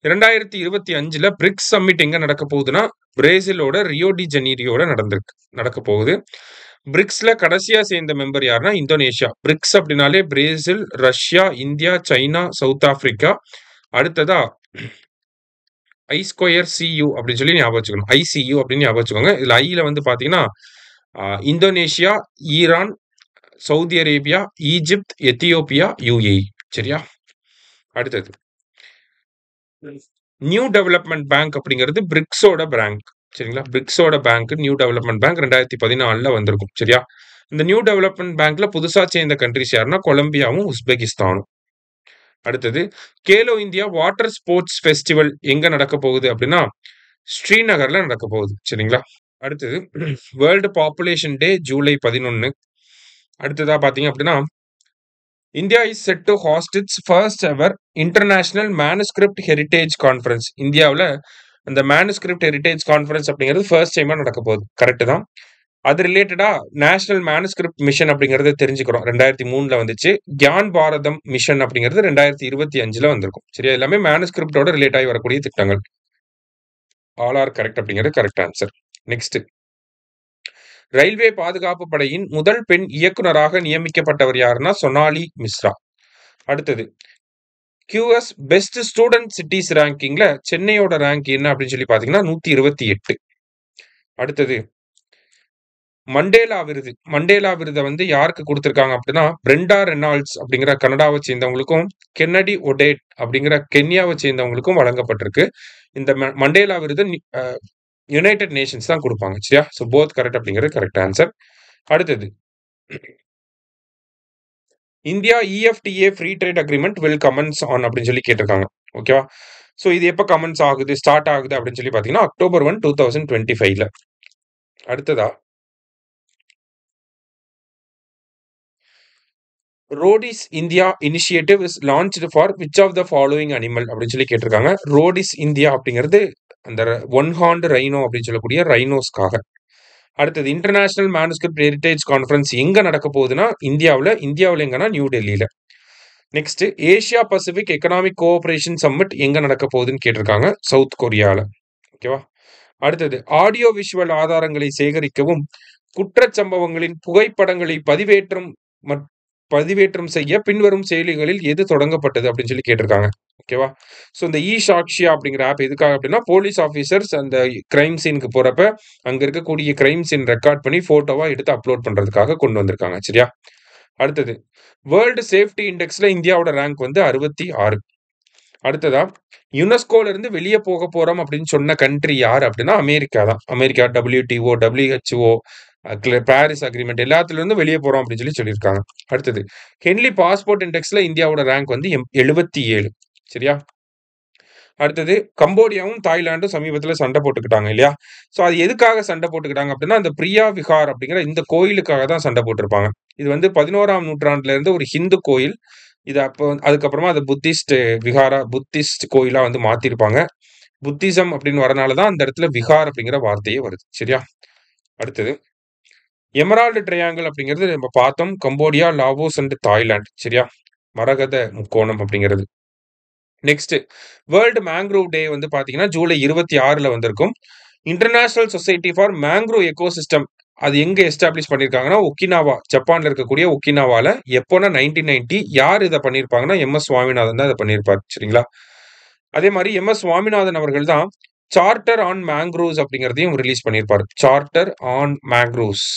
2025ல பிரிக்ஸ் சம்மிட் எங்க நடக்க போகுதுன்னா பிரேசிலோட ரியோ டி ஜெனீரியோட நடக்க போகுது. பிரிக்ஸ்ல கடைசியா சேர்ந்த மெம்பர் யாருன்னா இந்தோனேஷியா. பிரிக்ஸ் அப்படின்னாலே Brazil, Russia, India, China, south Africa. அடுத்ததா ISCU அப்படின்னு சொல்லி ஞாபகம் வச்சுக்கணும். ICU அப்படின்னு ஞாபகம் வச்சுக்கோங்க. இதுல ஐல வந்து பாத்தீங்கன்னா Indonesia, Iran, Saudi Arabia, Egypt, Ethiopia, UAE. சரியா? அடுத்தது நியூ டெவலப்மெண்ட் பேங்க் அப்படிங்கிறது பிரிக்ஸோட பேங்க். சரிங்களா? பிரிக்ஸோட பேங்க் நியூ டெவலப்மெண்ட் பேங்க் 2014ல வந்திருக்கும். சரியா? இந்த நியூ டெவலப்மெண்ட் பேங்க்ல புதுசா சேர்ந்த கண்ட்ரிஸ் யாருன்னா கொலம்பியாவும் உஸ்பெகிஸ்தானும். அடுத்தது Khelo India water sports festival எங்க நடக்க போகுது அப்படின்னா ஸ்ரீநகர்ல நடக்க போகுது. சரிங்களா? அடுத்தது வேர்ல்டு பாப்புலேஷன் டே ஜூலை 11. அடுத்ததா பாத்தீங்க அப்படின்னா India is set to host its first ever international manuscript heritage conference. இந்தியாவில் அந்த மேனுஸ்கிரிப்ட் ஹெரிடேஜ் கான்ஃபரன்ஸ் அப்படிங்கிறது ஃபர்ஸ்ட் டைமா நடக்க போகுது. கரெக்ட் தான். அது ரிலேட்டடா நேஷனல் மேனுஸ்கிரிப்ட் மிஷன் அப்படிங்கறத தெரிஞ்சுக்கிறோம். 2003ல வந்துச்சு. கியான் பாரதம் மிஷன் அப்படிங்கிறது 2025ல வந்திருக்கும். சரியா? எல்லாமே மேனுஸ்கிரிப்டோட ரிலேட் ஆகி வரக்கூடிய திட்டங்கள். ஆல் ஆர் கரெக்ட் அப்படிங்கிறது கரெக்ட் ஆன்சர். நெக்ஸ்ட், ரயில்வே பாதுகாப்பு படையின் முதல் பெண் இயக்குனராக நியமிக்கப்பட்டவர் யாருன்னா சோனாலி மிஸ்ரா. அடுத்தது, QS பெஸ்ட் ஸ்டூடெண்ட் சிட்டிஸ் ரேங்கிங்ல சென்னையோட ரேங்க் என்ன அப்படின்னு சொல்லி பாத்தீங்கன்னா 128. அடுத்தது, மண்டேலா விருதை வந்து யாருக்கு கொடுத்திருக்காங்க அப்படின்னா பிரெண்டா ரெனால்ட்ஸ் அப்படிங்கிற கனடாவை சேர்ந்தவங்களுக்கும் கென்னடி ஒடேட் அப்படிங்கிற கென்யாவை சேர்ந்தவங்களுக்கும் வழங்கப்பட்டிருக்கு. இந்த மண்டேலா விருது யுனைடெட் நேஷன்ஸ் தான் கொடுப்பாங்க. சரியா? ஸோ போத் கரெக்ட் அப்படிங்கிறது கரெக்ட் ஆன்சர். அடுத்தது, India EFTA free trade agreement will கமென்ஸ் on அப்படின்னு சொல்லி கேட்டிருக்காங்க. ஓகேவா? ஸோ இது எப்போ கமென்ஸ் ஆகுது, ஸ்டார்ட் ஆகுது அப்படின்னு சொல்லி பார்த்தீங்கன்னா October 1, 2025ல. அடுத்ததா, Roadies India initiative is launched for which of the following animal அப்படின்னு சொல்லி கேட்டிருக்காங்க. ரோடிஸ் இந்தியா அப்படிங்கிறது அந்த ஒன் ஹார்ன்டு ரைனோ அப்படின்னு சொல்லக்கூடிய ரைனோஸ்க்காக. அடுத்தது, இன்டர்நேஷனல் மேனுஸ்கிரிப்ட் ஹெரிடேஜ் கான்ஃபரன்ஸ் எங்க நடக்க போகுதுன்னா இந்தியாவில் எங்கன்னா நியூ டெல்லியில. Next, Asia Pacific economic cooperation summit எங்க நடக்க போகுதுன்னு கேட்டிருக்காங்க. சவுத் கொரியால. ஓகேவா? அடுத்தது, ஆடியோ விஷுவல் ஆதாரங்களை சேகரிக்கவும் குற்றச்சம்பவங்களின் புகைப்படங்களை பதிவேற்றம் செய்ய பின்வரும் செயலிகளில் எது தொடங்கப்பட்டது அப்படின்னு சொல்லி கேட்டிருக்காங்க. ஓகேவா? ஸோ இந்த சாக்ஷியா அப்படிங்கிற ஆப் எதுக்காக அப்படின்னா போலீஸ் ஆஃபீஸர்ஸ் அந்த கிரைம் சீனுக்கு போறப்ப அங்க இருக்கக்கூடிய கிரைம் சீன் ரெக்கார்ட் பண்ணி போட்டோவா எடுத்து அப்லோட் பண்றதுக்காக கொண்டு வந்திருக்காங்க. சரியா? அடுத்தது, வேர்ல்டு சேஃப்டி இண்டெக்ஸ்ல இந்தியாவோட ரேங்க் வந்து 66. அடுத்ததா, யுனெஸ்கோல இருந்து வெளியே போக போறோம் அப்படின்னு சொன்ன கண்ட்ரி யார் அப்படின்னா அமெரிக்கா தான். America WTO, WHO, Paris agreement எல்லாத்துல இருந்து வெளியே போறோம் அப்படின்னு சொல்லி சொல்லியிருக்காங்க. அடுத்தது, ஹென்லி பாஸ்போர்ட் இண்டெக்ஸ்ல இந்தியாவோட ரேங்க் வந்து 77. சரியா? அடுத்தது, கம்போடியாவும் தாய்லாண்டும் சமீபத்தில் சண்டை போட்டுக்கிட்டாங்க இல்லையா? ஸோ அது எதுக்காக சண்டை போட்டுக்கிட்டாங்க அப்படின்னா அந்த பிரியா விஹார் அப்படிங்கிற இந்த கோயிலுக்காக தான் சண்டை போட்டிருப்பாங்க. இது வந்து 11ஆம் நூற்றாண்டுல இருந்து ஒரு ஹிந்து கோயில். இது அப்போ அதுக்கப்புறமா அது புத்திஸ்ட் கோயிலா வந்து மாத்திருப்பாங்க. புத்திசம் அப்படின்னு வரனால தான் அந்த இடத்துல விஹார் அப்படிங்கிற வார்த்தையே வருது. சரியா? அடுத்தது, எமரால்டு ட்ரையாங்கிள் அப்படிங்கிறது நம்ம பார்த்தோம். Cambodia, Laos and Thailand. சரியா? மரகத முக்கோணம் அப்படிங்கிறது. நெக்ஸ்ட், வேர்ல்டு மேங்க்ரோவ் டே வந்து பாத்தீங்கன்னா ஜூலை 26ல வந்திருக்கும். International society for mangrove ecosystem அது எங்க எஸ்டாப்ளிஷ் பண்ணிருக்காங்கன்னா ஒக்கினாவா, ஜப்பான்ல இருக்கக்கூடிய ஒக்கினாவால. எப்போனா 1990. யார் இதை பண்ணிருப்பாங்கன்னா MS சுவாமிநாதன் தான் இதை பண்ணியிருப்பார். சரிங்களா? அதே மாதிரி MS சுவாமிநாதன் அவர்கள் தான் சார்ட்டர் ஆன் மேங்க்ரோவ்ஸ் அப்படிங்கிறதையும் ரிலீஸ் பண்ணியிருப்பார். சார்ட்டர் ஆன் மேங்க்ரோவ்ஸ்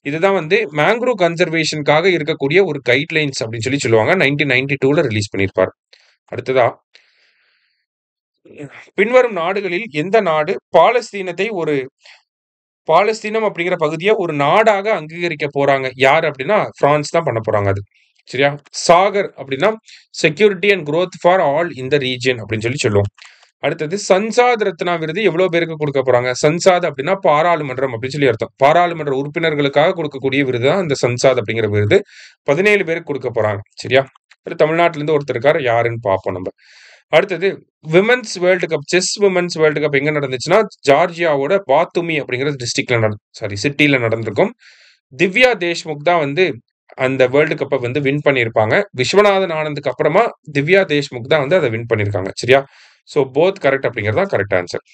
இதுதான் வந்து மேங்க்ரோவ் கன்சர்வேஷனுக்காக இருக்கக்கூடிய ஒரு கைட்லைன்ஸ் அப்படின்னு சொல்லி சொல்லுவாங்க. 1992ல ரிலீஸ் பண்ணியிருப்பார். அடுத்ததா, பின்வரும் நாடுகளில் எந்த நாடு பாலஸ்தீனம் அப்படிங்கிற பகுதியை ஒரு நாடாக அங்கீகரிக்க போறாங்க? யார் அப்படின்னா பிரான்ஸ் தான் பண்ண போறாங்க அது. சரியா? சாகர் அப்படின்னா security and growth for all இந்த ரீஜியன் அப்படின்னு சொல்லி சொல்லுவோம். அடுத்தது, சன்சாத் ரத்னா விருது எவ்வளவு பேருக்கு கொடுக்க போறாங்க? சன்சாத் அப்படின்னா பாராளுமன்றம் அப்படின்னு சொல்லி அர்த்தம். பாராளுமன்ற உறுப்பினர்களுக்காக கொடுக்கக்கூடிய விருது தான் இந்த சன்சாத் அப்படிங்கிற விருது. 17 பேருக்கு கொடுக்க போறாங்க. சரியா? தமிழ்நாட்டில இருந்து ஒருத்தர் இருக்காரு, யாருன்னு பார்ப்போம் நம்ம. அடுத்தது, women's world cup women's world cup எங்க நடந்துச்சுன்னா ஜார்ஜியாவோட பாத்துமி அப்படிங்கிற சிட்டில நடந்திருக்கும். திவ்யா தேஷ்முக் தான் வந்து அந்த வேர்ல்டு கப்பை வந்து வின் பண்ணியிருப்பாங்க. விஸ்வநாதன் ஆனந்துக்கு அப்புறமா திவ்யா தேஷ்முக் தான் வந்து அதை வின் பண்ணியிருக்காங்க. சரியா? ஸோ போத் கரெக்ட் அப்படிங்கிறது தான் கரெக்ட் ஆன்சர்.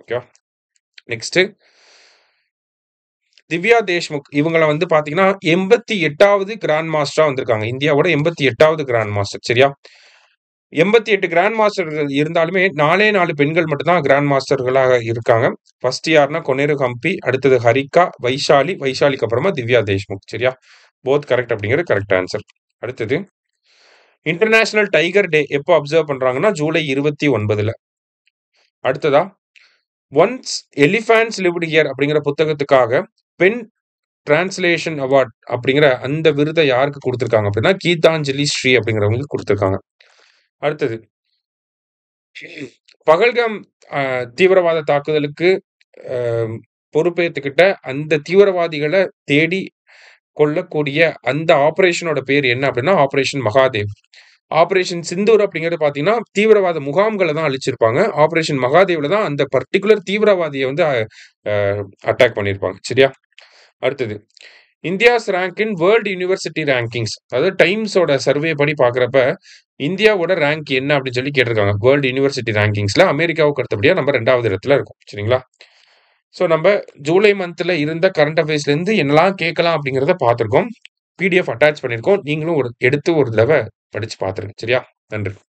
ஓகேவா? நெக்ஸ்ட், திவ்யா தேஷ்முக் இவங்களை வந்து பாத்தீங்கன்னா 88வது கிராண்ட் மாஸ்டரா வந்திருக்காங்க. இந்தியாவோட 88வது கிராண்ட் மாஸ்டர். சரியா? 88 கிராண்ட் மாஸ்டர்கள் இருந்தாலுமே 4 பெண்கள் மட்டும்தான் கிராண்ட் மாஸ்டர்களாக இருக்காங்க. ஃபர்ஸ்ட் யாருன்னா கொனேரு ஹம்பி, அடுத்தது ஹரிகா, வைஷாலிக்கு அப்புறமா திவ்யா தேஷ்முக். சரியா? போத் கரெக்ட் அப்படிங்கிறது கரெக்ட் ஆன்சர். அடுத்தது, இன்டர்நேஷனல் டைகர் டே எப்போ அப்சர்வ் பண்றாங்கன்னா ஜூலை 29ல. அடுத்ததா, ஒன்ஸ் எலிஃபண்ட்ஸ் லிவ்டு ஹியர் அப்படிங்கிற புத்தகத்துக்காக பென் டிரான்ஸ்லேஷன் அவார்ட் அப்படிங்கிற அந்த விருதை யாருக்கு கொடுத்திருக்காங்க அப்படின்னா கீதாஞ்சலி ஸ்ரீ அப்படிங்கிறவங்களுக்கு கொடுத்திருக்காங்க. அடுத்தது, பகல்காம் தீவிரவாத தாக்குதலுக்கு பொறுப்பேற்றுக்கிட்ட அந்த தீவிரவாதிகளை தேடி கொல்லக்கூடிய அந்த ஆப்பரேஷனோட பேர் என்ன அப்படின்னா, ஆப்பரேஷன் மகாதேவ். ஆப்பரேஷன் சிந்தூர் அப்படிங்கிறது பார்த்தீங்கன்னா, தீவிரவாத முகாம்கள தான் அழிச்சிருப்பாங்க. ஆப்பரேஷன் மகாதேவ்ல தான் அந்த பர்ட்டிகுலர் தீவிரவாதிய வந்து அ அட்டாக் பண்ணியிருப்பாங்க. சரியா? அடுத்தது. India's rank in world university rankings. அதாவது டைம்ஸோட சர்வே படி பார்க்கிறப்ப, இந்தியாவோட ரேங்க் என்ன அப்படின்னு சொல்லி கேட்டிருக்காங்க. வேர்ல்ட் யுனிவர்சிட்டி ரேங்கிங்ஸ்ல அமெரிக்காவுக்கு அடுத்தபடியா நம்ம 2வது இடத்துல இருக்கோம். சரிங்களா? ஸோ நம்ப ஜூலை மந்த்ல இருந்த கரண்ட் அஃபேர்ஸ்லேருந்து என்னலாம் கேட்கலாம் அப்படிங்கிறத பார்த்துருக்கோம். பிடிஎஃப் அட்டாச் பண்ணியிருக்கோம். நீங்களும் எடுத்து ஒரு தடவ படிச்சு பார்த்துருங்க. சரியா? நன்றி.